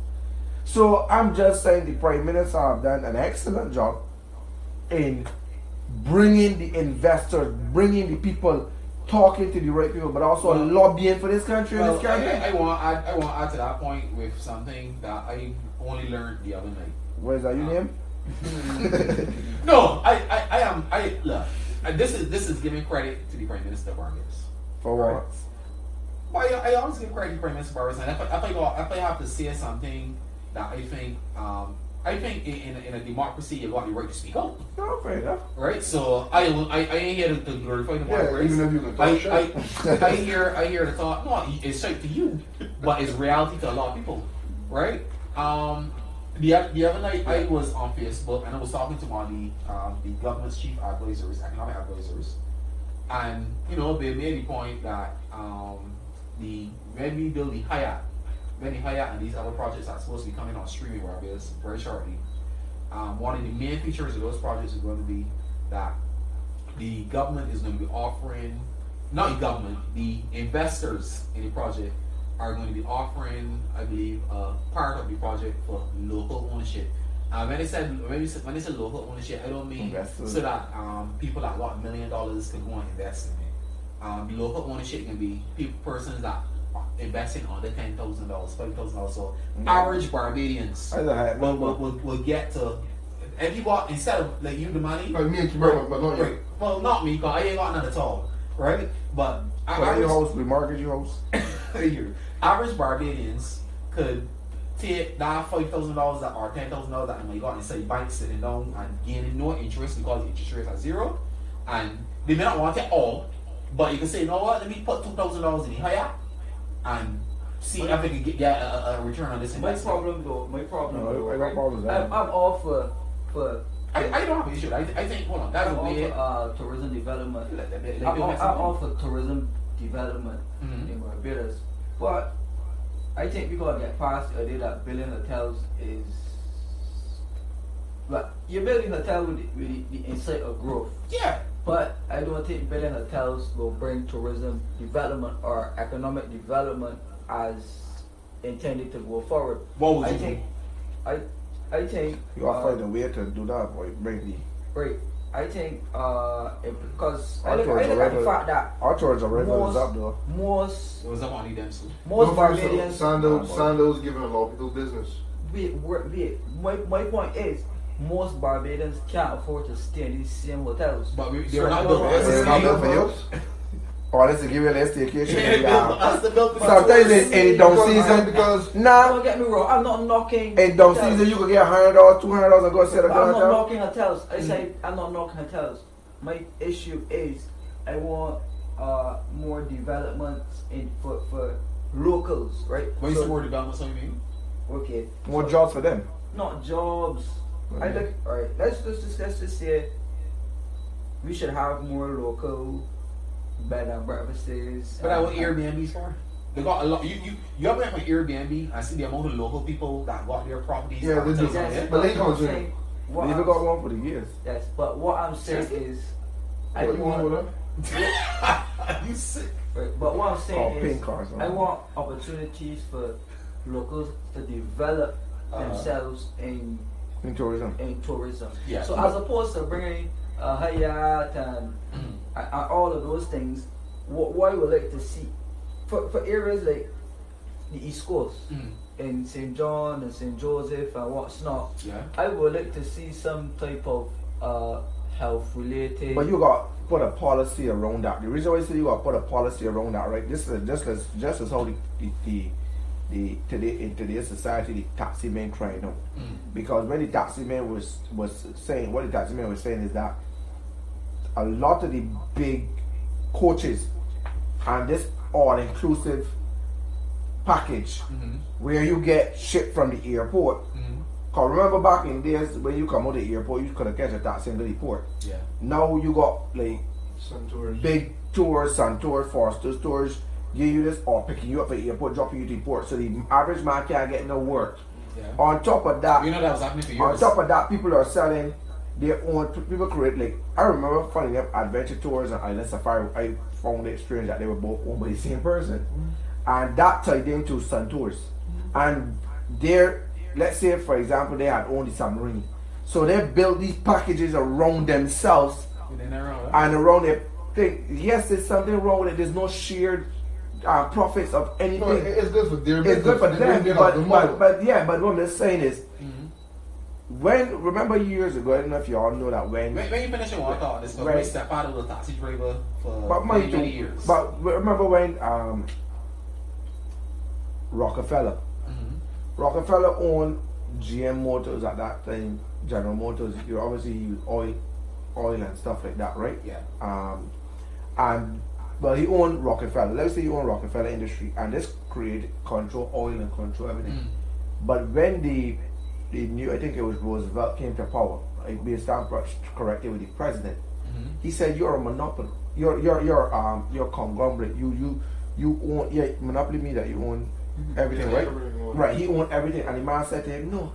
So I'm just saying the Prime Minister have done an excellent job in bringing the investors, bringing the people, talking to the right people, but also lobbying for this country and this Caribbean. I want to add to that point with something that I only learned the other night. Where's that your name? No, look. This is giving credit to the Prime Minister of Barbados. For what? Right. Well, I always give credit to Prime Minister Barbados, and if I have to say something that I think in a democracy you got the right to speak out. No, fair enough. Right, so I ain't here to glorify the Yeah, democracy. even if you can talk shit. I hear the thought. No, it's straight to you, but it's reality to a lot of people, right? The other night I was on Facebook and I was talking to one of the government's chief advisors, economic advisors, and they made the point that when we build the Hyatt and these other projects are supposed to be coming on streaming Barbados very shortly. One of the main features of those projects is going to be that the government is going to be offering, not the government, the investors in the project are going to be offering, I believe, part of the project for local ownership. When they said local ownership, I don't mean Investors. so that people that got $1 million can go and invest in it. The local ownership can be persons that are investing under $10,000, $5,000. So average Barbadians will get to. And you got, instead of like you the money, Like me and Kimberly, but not you. well, not me, because I ain't got none at all, right? But Your house, we market your house. average Barbadians could take that $5,000 or $10,000 that you got inside bank sitting down and gaining no interest because the interest rates are zero, and they may not want it all, but you can say, you know what, let me put $2,000 in the higher and see if I can get a return on this investment. My problem though, I got problems with that. I'm all for I don't have an issue. I think, hold on, that's I'm a all way. for tourism development. I'm I'm all for tourism development in Barbados, but I think we gotta get past the idea that building hotels is like you're building a hotel with the insight of growth. Yeah. But I don't think building hotels will bring tourism development or economic development as intended to go forward. What would I you think do? I think You gotta find a way to do that, boy. Bring the right. I think because I Our look tours at are the fact that our tours are regulars up though. most It was up on them, so. most Don't forget Barbadians. Sando's giving a lot of people business. My point is most Barbadians can't afford to stay in these same hotels. But they're So not I built don't for It's us. not built for you. Or let's give you a staycation. They're built for us, they're built for Sometimes in down Because- season, because nah. Don't get me wrong. I'm not knocking. In down hotels. season, you could get $100, $200 and go sit at But the I'm not hotel. knocking hotels. I say I'm not knocking hotels. My issue is I want more development for locals, right? When you say more development, what do you mean? Okay. More so jobs for them. Not jobs. I look. All right. Let's just say we should have more local bed and breakfasts. But that's what Airbnb's for. They got a lot. You ever went on Airbnb and see the amount of local people that got their properties? Yeah, they do. advertised on Yes, there? But they what come I'm to- saying- what They even I'm- got one for the years. Yes, but what I'm saying Seriously? is, I What you want want. with them? You sick? Right. But what I'm saying is, cars, I want opportunities for locals to develop themselves in tourism. Yeah. So as opposed to bringing Hayat and all of those things, what I would like to see for areas like the East Coast, in St. John and St. Joseph and what's not, I would like to see some type of health related. But you got put a policy around that. The reason why I say you got put a policy around that, right? This is just as how in today's society the taxi man crying out. Because when the taxi man was saying, what the taxi man was saying is that a lot of the big coaches and this all inclusive package where you get shipped from the airport. Cause remember back in days when you come out of the airport, you could have catch a taxi in the port. Yeah. Now you got like big tours, Suntours, Foster's tours, give you this or picking you up at the airport, dropping you to the port. So the average man can't get no work. Yeah. On top of that, you know that was happening for years. On top of that, people are selling their own. People create like I remember funny enough, adventure tours and island safari. I found it strange that they were both owned by the same person, and that tied into Suntours. And they're, let's say for example, they had owned the submarine, so they built these packages around themselves and around their thing. Yes, there's something wrong with it. There's no shared profits of anything. No, it's good for their business. It's good for them, but what I'm just saying is, when, remember years ago, I don't know if you all know that when you finish your one thought, this was right. step out of the taxi driver for but many years. But remember when Rockefeller owned GM Motors at that time, General Motors. You obviously use oil and stuff like that, right? Yeah. But he owned Rockefeller. Let's say he owned Rockefeller Industry, and this created control oil and control everything. But when the new, I think it was Roosevelt, came to power, like based on correctly with the president, he said you're a monopoly. You're conglomerate. You own, monopoly means that you own everything, right? Right. He owned everything, and the man said to him, no,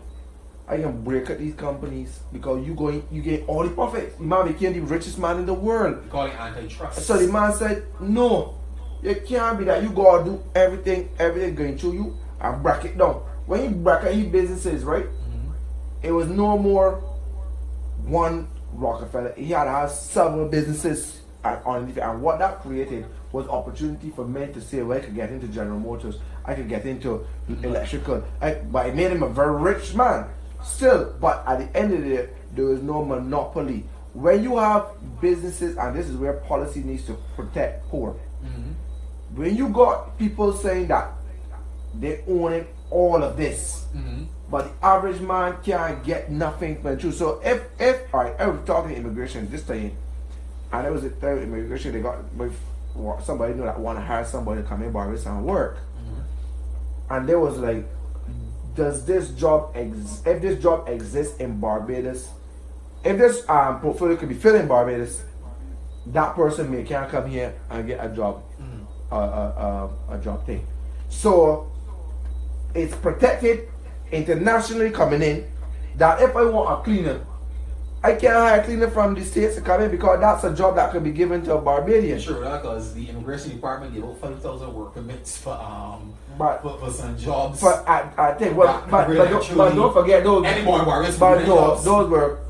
I can break up these companies because you get all the profits. The man became the richest man in the world. You call it antitrust. So the man said, no, it can't be that you gotta do everything going through you and break it down. When you break up your businesses, right? It was no more one Rockefeller. He had to have several businesses and what that created was opportunity for men to say, well, I could get into General Motors, I could get into electrical, but it made him a very rich man still. But at the end of the day, there was no monopoly. When you have businesses, and this is where policy needs to protect poor, when you got people saying that they own all of this, but the average man can't get nothing from truth. So if all right, I was talking immigration this time, and it was a third immigration, they got with somebody that want to hire somebody to come in Barbados and work, and they was like, does this job if this job exists in Barbados, if this portfolio could be filled in Barbados, that person can't come here and get a job, a job thing. So it's protected internationally coming in, that if I want a cleaner, I can't hire a cleaner from the States to come in because that's a job that could be given to a Barbadian. Sure, because the immigration department gave out 5,000 work permits for some jobs. But I think but don't forget those.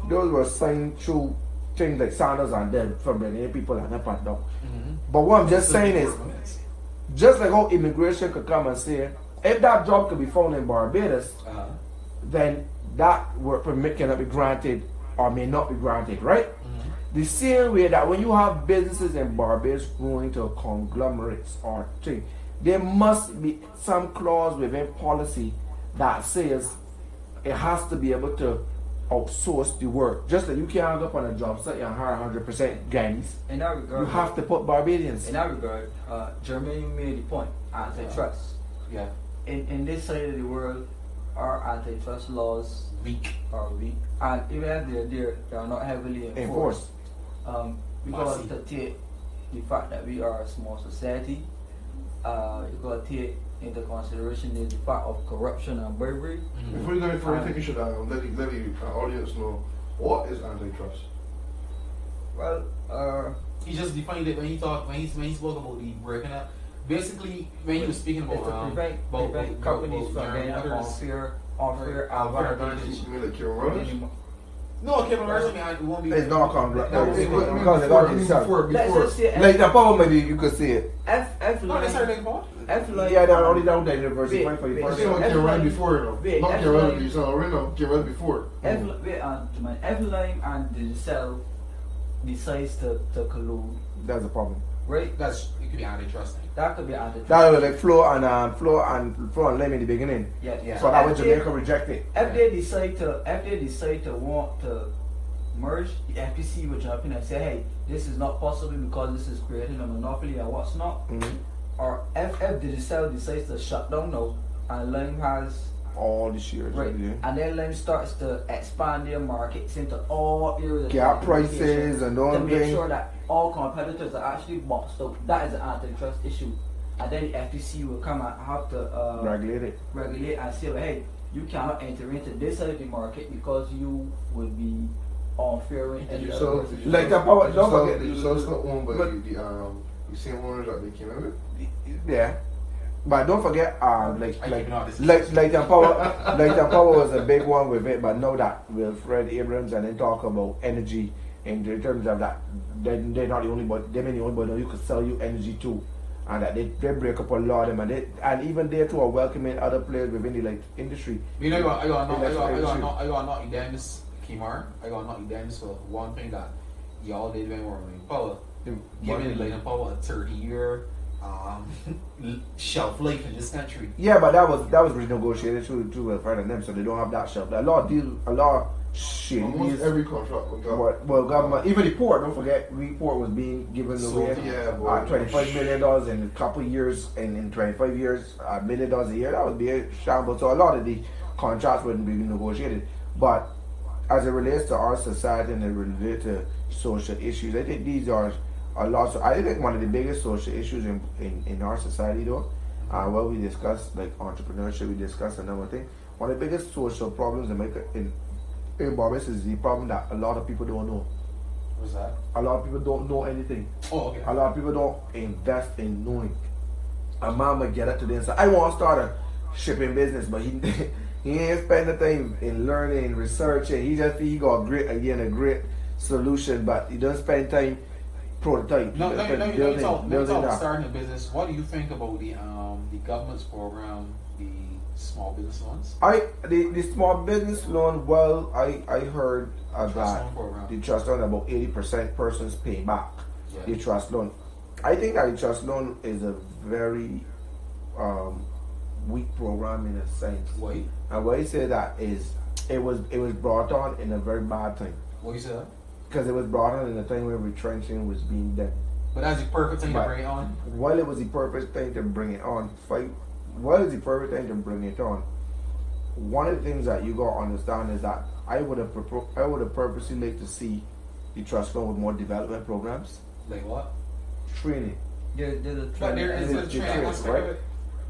Those were signed through things like Sanders and them from the people and up and down. But what I'm just saying is, just like how immigration could come and say, if that job could be found in Barbados, then that work permit cannot be granted or may not be granted, right? The same way that when you have businesses in Barbados growing into conglomerates or things, there must be some clause within policy that says it has to be able to outsource the work. Just like you can't go up on a job site and hire 100% Ghanaians. In that regard, you have to put Barbadians. In that regard, Jermaine made the point, antitrust. Yeah. In this side of the world, our antitrust laws are weak, and even if they're there, they are not heavily enforced. Because to take the fact that we are a small society, you got to take into consideration the fact of corruption and bribery. Before you go into I think you should let the audience know what is antitrust. Well, he just defined it when he spoke about the breaking up. Basically, when he was speaking about prevent companies from getting unfair advantage. You mean like Kieran Rudders? No, Kevin Rudders, it won't be. It's not congruent. Because Because they got themselves. Let's just say Like the power, maybe you could see it. F Not necessarily fault. Yeah, they're only down there university for the You first see what Kieran Rudders before, though. Not Kieran Rudders, you saw already know. Kieran Rudders before. F-Line and the cell decides to collude. That's the problem. Right? It could be antitrust thing. That could be antitrust. That was like Flo and Lem in the beginning. Yeah. So that was Jamaica rejected. If they decide to want to merge, the FTC would jump in and say, hey, this is not possible because this is creating a monopoly and what's not. Mm-hmm. Or if Digicel decides to shut down now and Lime has all the shares. right, Yeah. and then Lime starts to expand their markets into all areas of Gap the prices and all to make things. sure that all competitors are actually boxed out. That is an antitrust issue. And then the FTC will come and have to regulate and say, hey, you cannot enter into this side of the market because you would be unfair in any other way. Like the power, don't forget. It's not owned by the same owners that they came in with. Yeah. But don't forget, like the power was a big one with it. But know that with Fred Abrams and then talk about energy in terms of that, they're not the only but they may the only but you could sell you energy too, and that they break up a lot of them and even they too are welcoming other players within the like industry. You know, I got not Eden's Kimar. I got not Eden's for one thing that y'all did when we were in power. Giving Light Power a 30-year shelf life in this country. Yeah, but that was renegotiated through Welfare and them, so they don't have that shelf. A lot of shit. Almost every contract we got. Well, government, even the port. Don't forget, the port was being given away. $25 million in a couple of years, and in 25 years, $1 million a year. That would be a shambles. So a lot of the contracts wouldn't be negotiated. But as it relates to our society and it relates to social issues, I think these are a lot. So I think one of the biggest social issues in our society, though, well, we discussed like entrepreneurship, we discussed another thing. One of the biggest social problems in Barbados is the problem that a lot of people don't know. What's that? A lot of people don't know anything. Oh, okay. A lot of people don't invest in knowing. A man might get up today and say, I want to start a shipping business, but he ain't spend the time in learning, researching. He got a great solution, but he doesn't spend time prototype. No, you talk starting a business. What do you think about the government's program, the small business loans? The small business loan. Well, I heard that the trust loan about 80% persons pay back the trust loan. I think that the trust loan is a very weak program in a sense. Why? And why I say that is it was brought on in a very bad time. What you say that? Because it was brought on in a time when retrenching was being done. But that's the perfect thing to bring it on. While it was the perfect thing to bring it on, one of the things that you gotta understand is that I would have purposely liked to see the trust fund with more development programs. Like what? Training. There's a But there is a training aspect of it.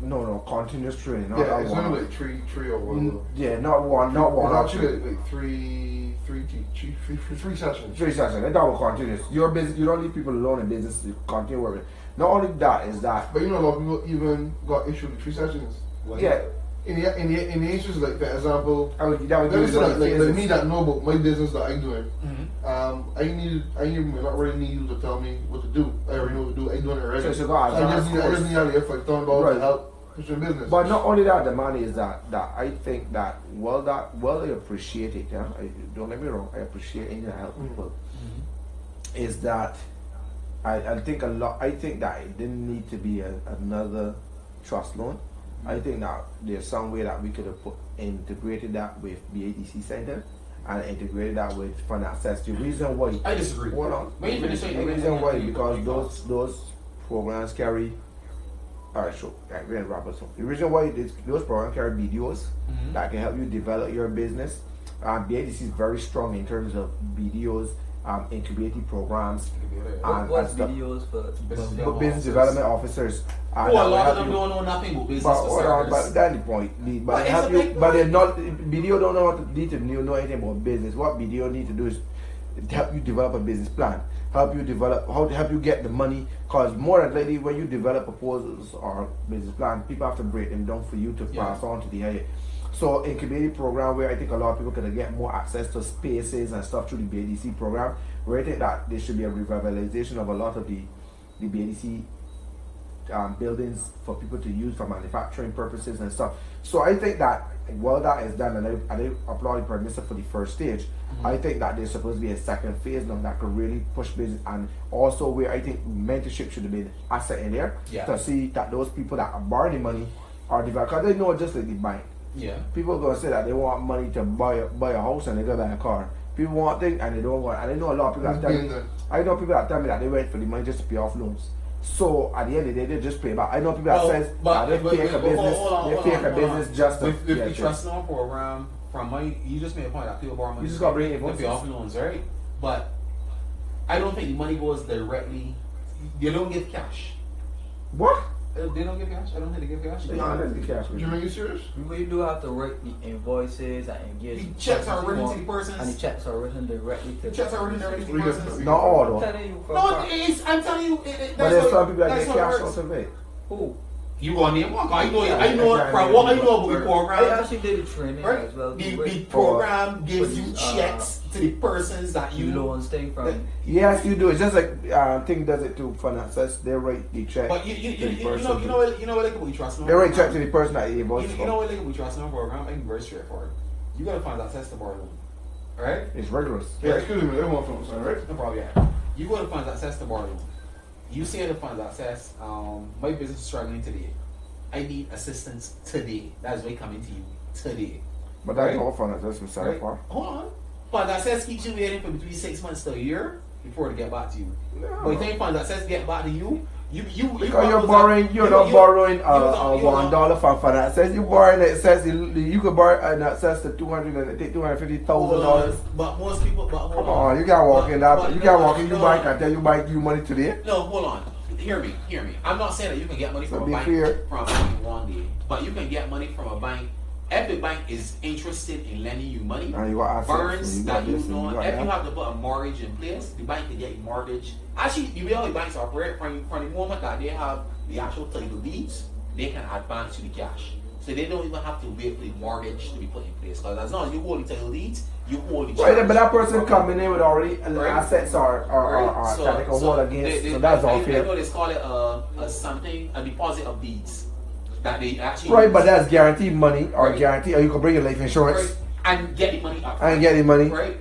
No, continuous training. Not Yeah, it's one. only like three or one. Yeah, not one. It's actually like three sessions. 3 sessions. They talk about continuous. Your business, you don't leave people alone in business to continue working. Not only that is that. But you know, a lot of people even got issued with 3 sessions. Yeah. In the issues, like for example, That was like me that know about my business that I'm doing. I not really need you to tell me what to do. I already know what to do. I'm doing it already. So I just need if I talking about to help push your business. But not only that, the money is that I think that I appreciate it. Yeah, don't get me wrong. I appreciate it to help people. Is that I think that it didn't need to be another trust loan. I think that there's some way that we could have integrated that with BADC Center and integrated that with fund access. The reason why I disagree. Hold on. The reason why because those programs carry. Alright, sure. We're in wrap up. The reason why those programs carry BDOs that can help you develop your business. BADC is very strong in terms of BDOs, incubating programs, what's BDOs for business development officers. A lot of them don't know nothing about business. But that's the point. But they help you. But they're not. BDO don't know need to know anything about business. What BDO need to do is help you develop a business plan, help you get the money. Because more than likely, when you develop proposals or business plan, people have to break them down for you to pass on to the higher. So in community program, where I think a lot of people can get more access to spaces and stuff through the BADC program, where I think that there should be a revitalization of a lot of the BADC buildings for people to use for manufacturing purposes and stuff. So I think that while that is done, and I applaud the Prime Minister for the first stage, I think that there's supposed to be a second phase now that could really push business, and also where I think mentorship should have been an asset in there to see that those people that are borrowing money are developed, because they know just like the bank. Yeah. People are gonna say that they want money to buy a house and they go buy a car. People want things and they don't want, and I know a lot of people that tell me, that they went for the money just to pay off loans. So at the end of the day, they just pay back. I know people that says that they fake a business just to with the trust loan program from money. You just made a point that people borrow money. You just got to bring it to pay off loans, right? But I don't think the money goes directly. They don't give cash. What? They don't give cash? I don't think they give cash. They don't give cash. You mean you serious? You do have to write the invoices and engage. The checks are written to the persons. And the checks are written directly to the checks are written directly to the persons. Not all though. I'm telling you. But there's some people that get cash out of it. Who? You gonna name one? I know from what I know about the program. I actually did the training as well. The program gives you checks to the persons that you loans thing from. Yes, you do. It's just like Thing does it to Fund Access. They write the check. But you know what like we trust. They write check to the person that you invoice. You know what like we trust in our program? I think very straightforward. You gotta find access to borrow loan. Alright? It's rigorous. Yeah, excuse me, everyone from the right? No problem. You gotta find access to borrow loan. You say the funds access, my business is struggling today. I need assistance today. That's why coming to you today. But that's all fund access from side far. Hold on. Fund access keeps you waiting for between 6 months to a year before they get back to you. No. But you think fund access get back to you? Because you're not borrowing $1 from Fund Access. You're borrowing access. You could borrow an access to $250,000. But most people. Come on, you can't walk in that. You can't walk in your bank and tell you bank you money today. No, hold on. Hear me. I'm not saying that you can get money from a bank one day, but you can get money from a bank. If the bank is interested in lending you money, burns that you know, if you have to put a mortgage in place, the bank can get a mortgage. Actually, the way all the banks operate, from the moment that they have the actual title deeds, they can advance you the cash. So they don't even have to wait for the mortgage to be put in place. Because as long as you hold the title deeds, you hold the charge. Right, but that person coming in with already assets or technical hold against. So that's all fair. I know they call it a deposit of deeds. That they actually but that's guaranteed money or guarantee, or you can bring your life insurance and get the money up. And get the money. Right.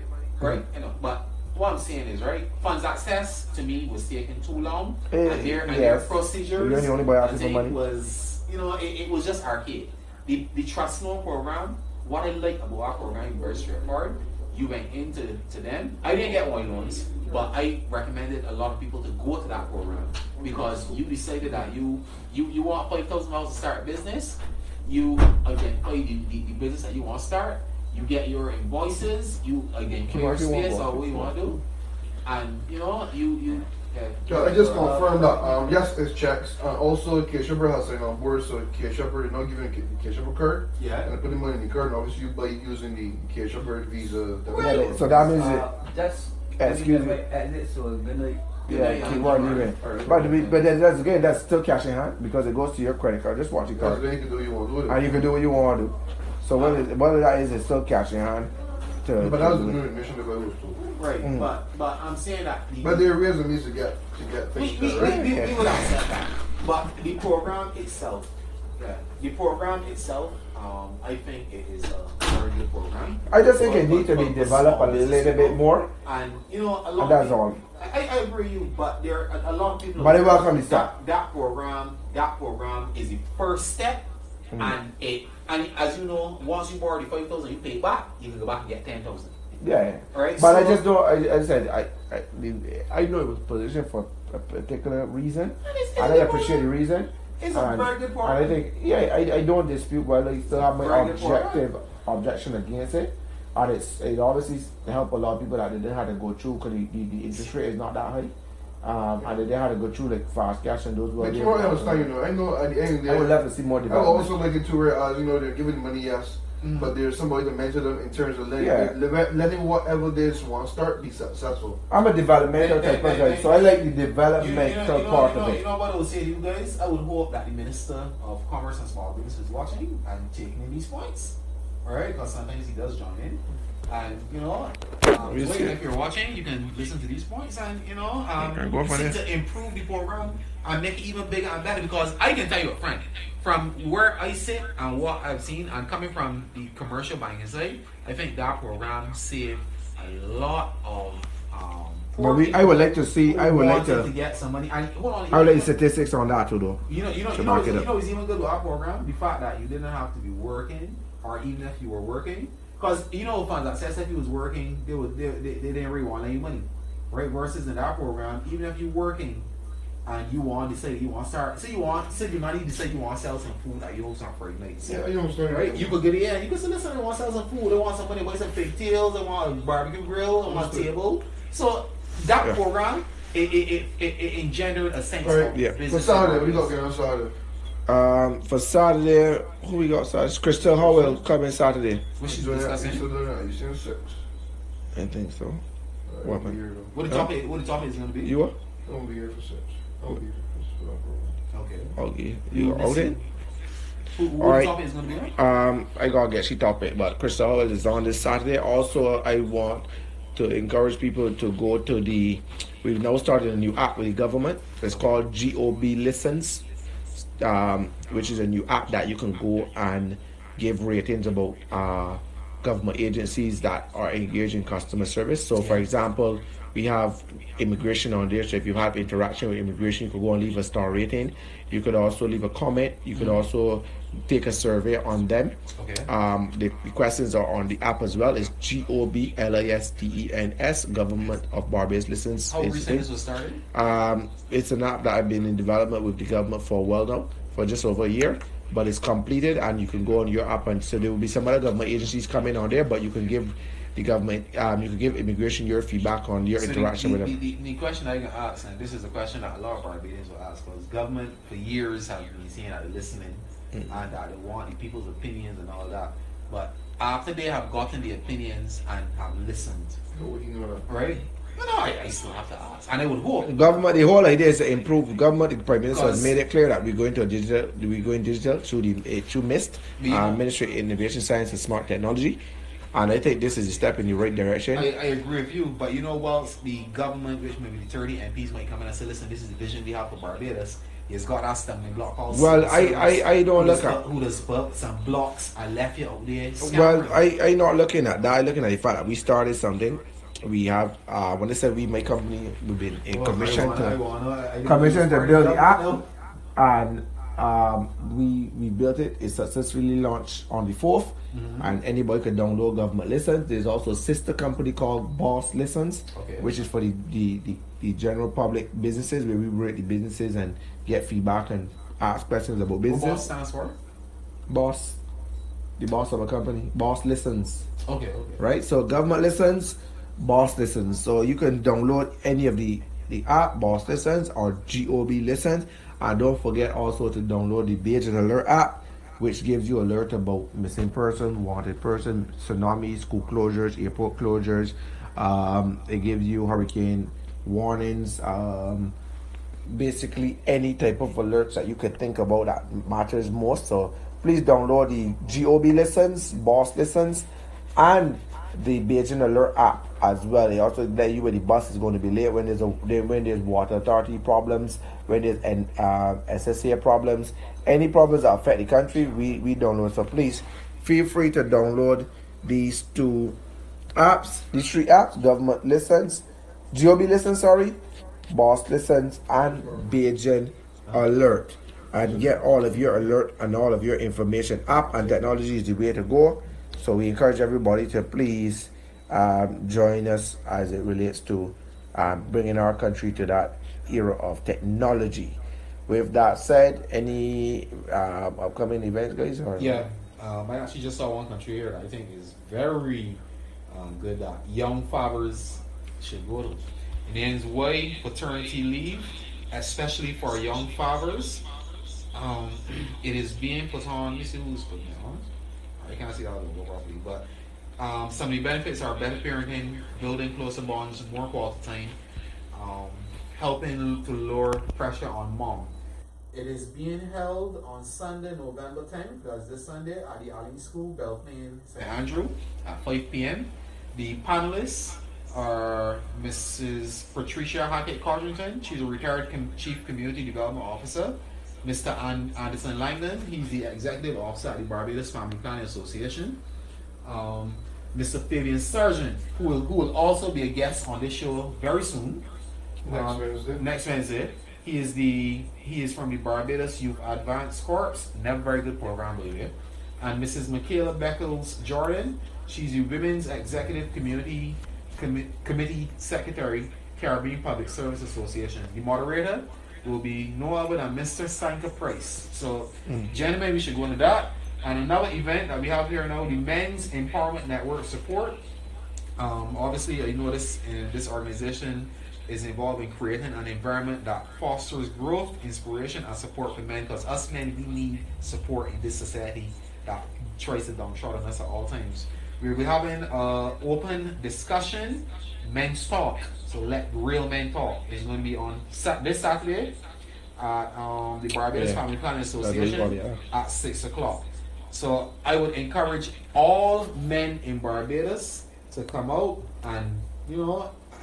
You know, but what I'm saying is, funds access to me was taking too long, and their procedures you're the only boy asking for money. Was it was just archaic. The trust loan program. What I like about our program, very straightforward. You went into them. I didn't get one loans, but I recommended a lot of people to go to that program because you decided that you want $5,000 to start a business. You identify the business that you want to start. You get your invoices. You identify your space or what you want to do, and you. I just confirmed that yes, it's checks, and also K-Shopper has signed on board, so K-Shopper is not giving a K-Shopper card, and I put the money in the card, and obviously you buy using the K-Shopper Visa. So that means excuse me. So good night. Keyword leaving. But that's still cash in hand because it goes to your credit card. Just watch your card. You can do what you want to do. And you can do what you want to do. So whether that is, it's still cash in hand. But that was the new admission that I was told. Right, but I'm saying that. But there are reasons needs to get things we would accept that. But the program itself, I think it is a very good program. I just think it needs to be developed a little bit more. And a lot. That's all. I agree with you, but there are a lot of people. But it will come start. That program is the first step, and as you know, once you borrow the $5,000, you pay back. You can go back and get $10,000. Yeah. Right. But I just don't. I said I know it was positioned for a particular reason. I don't appreciate the reason. It's a very good program. And I think I don't dispute, but I still have my objection against it. And it obviously helped a lot of people that they didn't have to go through because the interest rate is not that high. And they had to go through like fast cash and those. But you know, I understand. I know at the end, I would love to see more development. I would also like it to where they're giving money, yes. but there's somebody to mentor them in terms of letting whatever they just want to start be successful. I'm a developmental type person, so I like the developmental part of it. You know what I would say to you guys? I would hope that the Minister of Commerce and Small Business is watching and taking in these points. Alright? Because sometimes he does join in. And, if you're watching, you can listen to these points and, seek to improve the program and make it even bigger and better. Because I can tell you, friend, from where I sit and what I've seen, and coming from the commercial banking side, I think that program saved a lot of. I would like to get some money. And hold on, I would like statistics on that too, though. It's even good with our program. The fact that you didn't have to be working, or even if you were working. Because funds that says if you was working, they didn't really want any money, right? Versus in that program, even if you're working and you want to say you want to start, say the money to say you want to sell some food that you host on Friday nights. Yeah, you understand, right? You could get it. You could say, listen, they want to sell some food. They want some money, buy some pigtails. They want a barbecue grill. They want a table. So that program, it engendered a sense of business. For Saturday, what do you got going on Saturday? For Saturday, who we got Saturday? Crystal Howell coming Saturday. What she's discussing? You seen 6? I think so. What the topic is going to be? You what? I'm going to be here for 6. I'll be here for 6. Okay. You out in? What the topic is going to be? I gotta get she topic, but Crystal Howell is on this Saturday. Also, I want to encourage people to go to we've now started a new app with the government. It's called GOB Listens. Which is a new app that you can go and give ratings about government agencies that are engaging customer service. So, for example, we have immigration on there. So, if you have interaction with immigration, you could go and leave a star rating. You could also leave a comment. You could also take a survey on them. Okay. The questions are on the app as well. It's GOBLISTENS, Government of Barbados Listens. How recently this was started? It's an app that I've been in development with the government for a while now, for just over a year. But it's completed, and you can go on your app, and so there will be some other government agencies coming on there. But you can give the government, you can give immigration your feedback on your interaction with them. The question I can ask, and this is a question that a lot of Barbadians will ask, because government for years have been saying that they're listening and that they want the people's opinions and all that. But after they have gotten the opinions and have listened, right? I still have to ask, and I would hope. Government, the whole idea is to improve. Government, the Prime Minister has made it clear that we're going digital through MIST, Ministry of Innovation, Science and Smart Technology. And I think this is a step in the right direction. I agree with you, but whilst the government, which maybe the 30 MPs might come in and say, listen, this is the vision we have for Barbados, he's got that stumbling block policy. Well, I don't look at who does some blocks are left here out there. Well, I'm not looking at that. I'm looking at the fact that we started something. We have, when I said we, my company, we've been in commission to build the app, and we built it. It's successfully launched on the 4th, and anybody can download Government Listens. There's also a sister company called Boss Listens, which is for the general public businesses, where we rate the businesses and get feedback and ask questions about business. What Boss stands for? Boss, the boss of a company. Boss Listens. Okay. Right. So Government Listens, Boss Listens. So you can download any of the app, Boss Listens or GOB Listens, and don't forget also to download the Beijing Alert app, which gives you alert about missing person, wanted person, tsunami, school closures, airport closures. It gives you hurricane warnings. Basically any type of alerts that you could think about that matters most. So please download the GOB Listens, Boss Listens, and the Beijing Alert app as well. They also let you where the bus is going to be late, when there's water authority problems, when there's SSA problems, any problems that affect the country, we download. So please feel free to download these 2 apps, these 3 apps: Government Listens, GOB Listens, Boss Listens, and Beijing Alert, and get all of your alert and all of your information. App and technology is the way to go. So we encourage everybody to please join us as it relates to bringing our country to that era of technology. With that said, any upcoming events, guys? I actually just saw one country here that I think is very good that young fathers should go to. It ends why paternity leave, especially for young fathers. It is being put on. Let me see who's putting it on. I can't see that logo properly, but some of the benefits are better parenting, building closer bonds, more quality time, helping to lower pressure on mom. It is being held on Sunday, November 10th. That's this Sunday at the Allen School, Belle Plaine, St. Andrew, at 5 p.m. The panelists are Mrs. Patricia Hackett-Codrington. She's a retired Chief Community Development Officer. Mr. Anderson Langdon, he's the Executive Officer at the Barbados Family Planning Association. Mr. Fabian Sargent, who will also be a guest on this show very soon. Next Wednesday. He is from the Barbados Youth Advance Corps. Never very good program, by the way. And Mrs. Michaela Beckles Jordan, she's the Women's Executive Community Committee Secretary, Caribbean Public Service Association. The moderator will be no other than Mr. Sanka Price. So, gentlemen, we should go into that. And another event that we have here now, the Men's Empowerment Network Support. Obviously, I know this organization is involved in creating an environment that fosters growth, inspiration, and support for men. Because us men, we need support in this society that tries to downtrodden us at all times. We'll be having an open discussion, men's talk. So let real men talk. It's going to be on this Saturday at the Barbados Family Planning Association at 6 o'clock. So I would encourage all men in Barbados to come out and,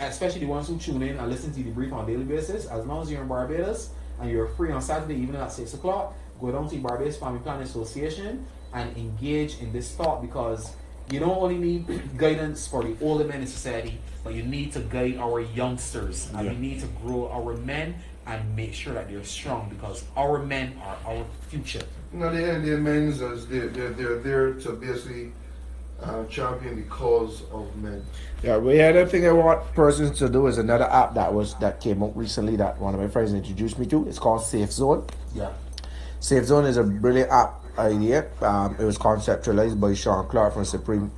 especially the ones who tune in and listen to DeBrief on a daily basis. As long as you're in Barbados and you're free on Saturday evening at 6 o'clock, go down to the Barbados Family Planning Association and engage in this thought, because you don't only need guidance for the older men in society, but you need to guide our youngsters, and we need to grow our men and make sure that they're strong, because our men are our future. They're men's as they're there to basically champion the cause of men. Yeah, the other thing I want persons to do is another app that came out recently that one of my friends introduced me to. It's called Safe Zone. Yeah. Safe Zone is a brilliant app idea. It was conceptualized by Sean Clark from Supreme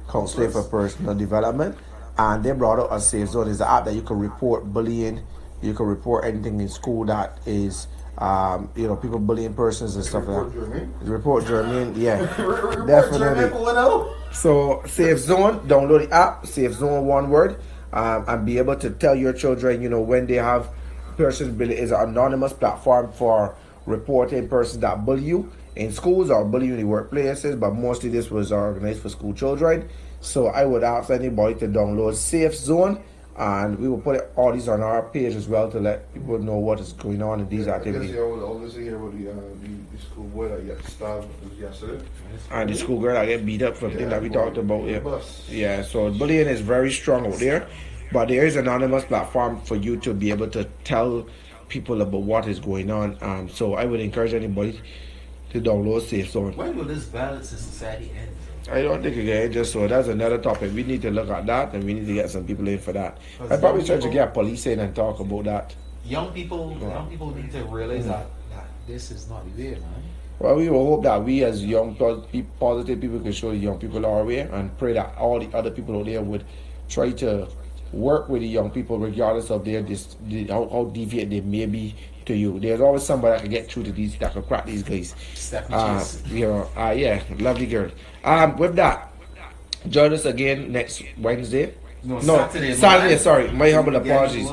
Council for Personal Development, and they brought out a Safe Zone. It's an app that you can report bullying, you can report anything in school that is people bullying persons and stuff like that. Report Germain, yeah. Definitely. So Safe Zone, download the app, Safe Zone, one word, and be able to tell your children, when they have persons bullying. Is an anonymous platform for reporting persons that bully you in schools or bully you in the workplaces, but mostly this was organized for school children. So I would ask anybody to download Safe Zone, and we will put all these on our page as well to let people know what is going on in these activities. I always hear about the schoolboy that got stabbed yesterday. And the schoolgirl that get beat up for things that we talked about. Yeah, so bullying is very strong out there, but there is an anonymous platform for you to be able to tell people about what is going on. So I would encourage anybody to download Safe Zone. When will this violence in society end? I don't think it can end just so. That's another topic. We need to look at that, and we need to get some people in for that. I probably try to get police in and talk about that. Young people need to realize that this is not the way, man. Well, we will hope that we as young positive people can show the young people our way, and pray that all the other people out there would try to work with the young people regardless of how deviant they may be to you. There's always somebody that can get through to these, that can crack these guys. Yeah, lovely girl. With that, join us again next Wednesday. No, Saturday, sorry. My humble apologies.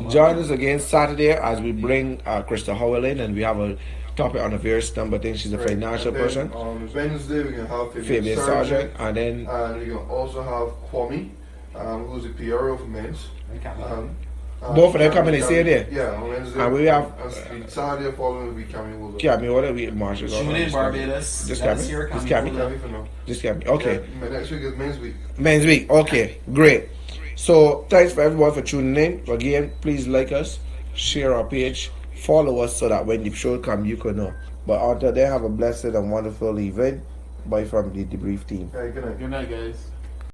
Join us again Saturday as we bring Krista Howell in, and we have a topic on a various number of things. She's a financial person. On Wednesday, we can have Fabian Sargent, and then we can also have Kwame, who's a PRO for men's. Both of them coming the same day. Yeah, on Wednesday. And we have Saturday following week coming. What are we Marshall? Tune in Barbados. Just Cammy. Just Cammy. Okay. Yeah, next week is Men's Week. Men's Week. Okay, great. So thanks for everyone for tuning in. Again, please like us, share our page, follow us so that when the show comes, you can know. But until then, have a blessed and wonderful evening. Bye from the DeBrief team. Okay, good night. Good night, guys.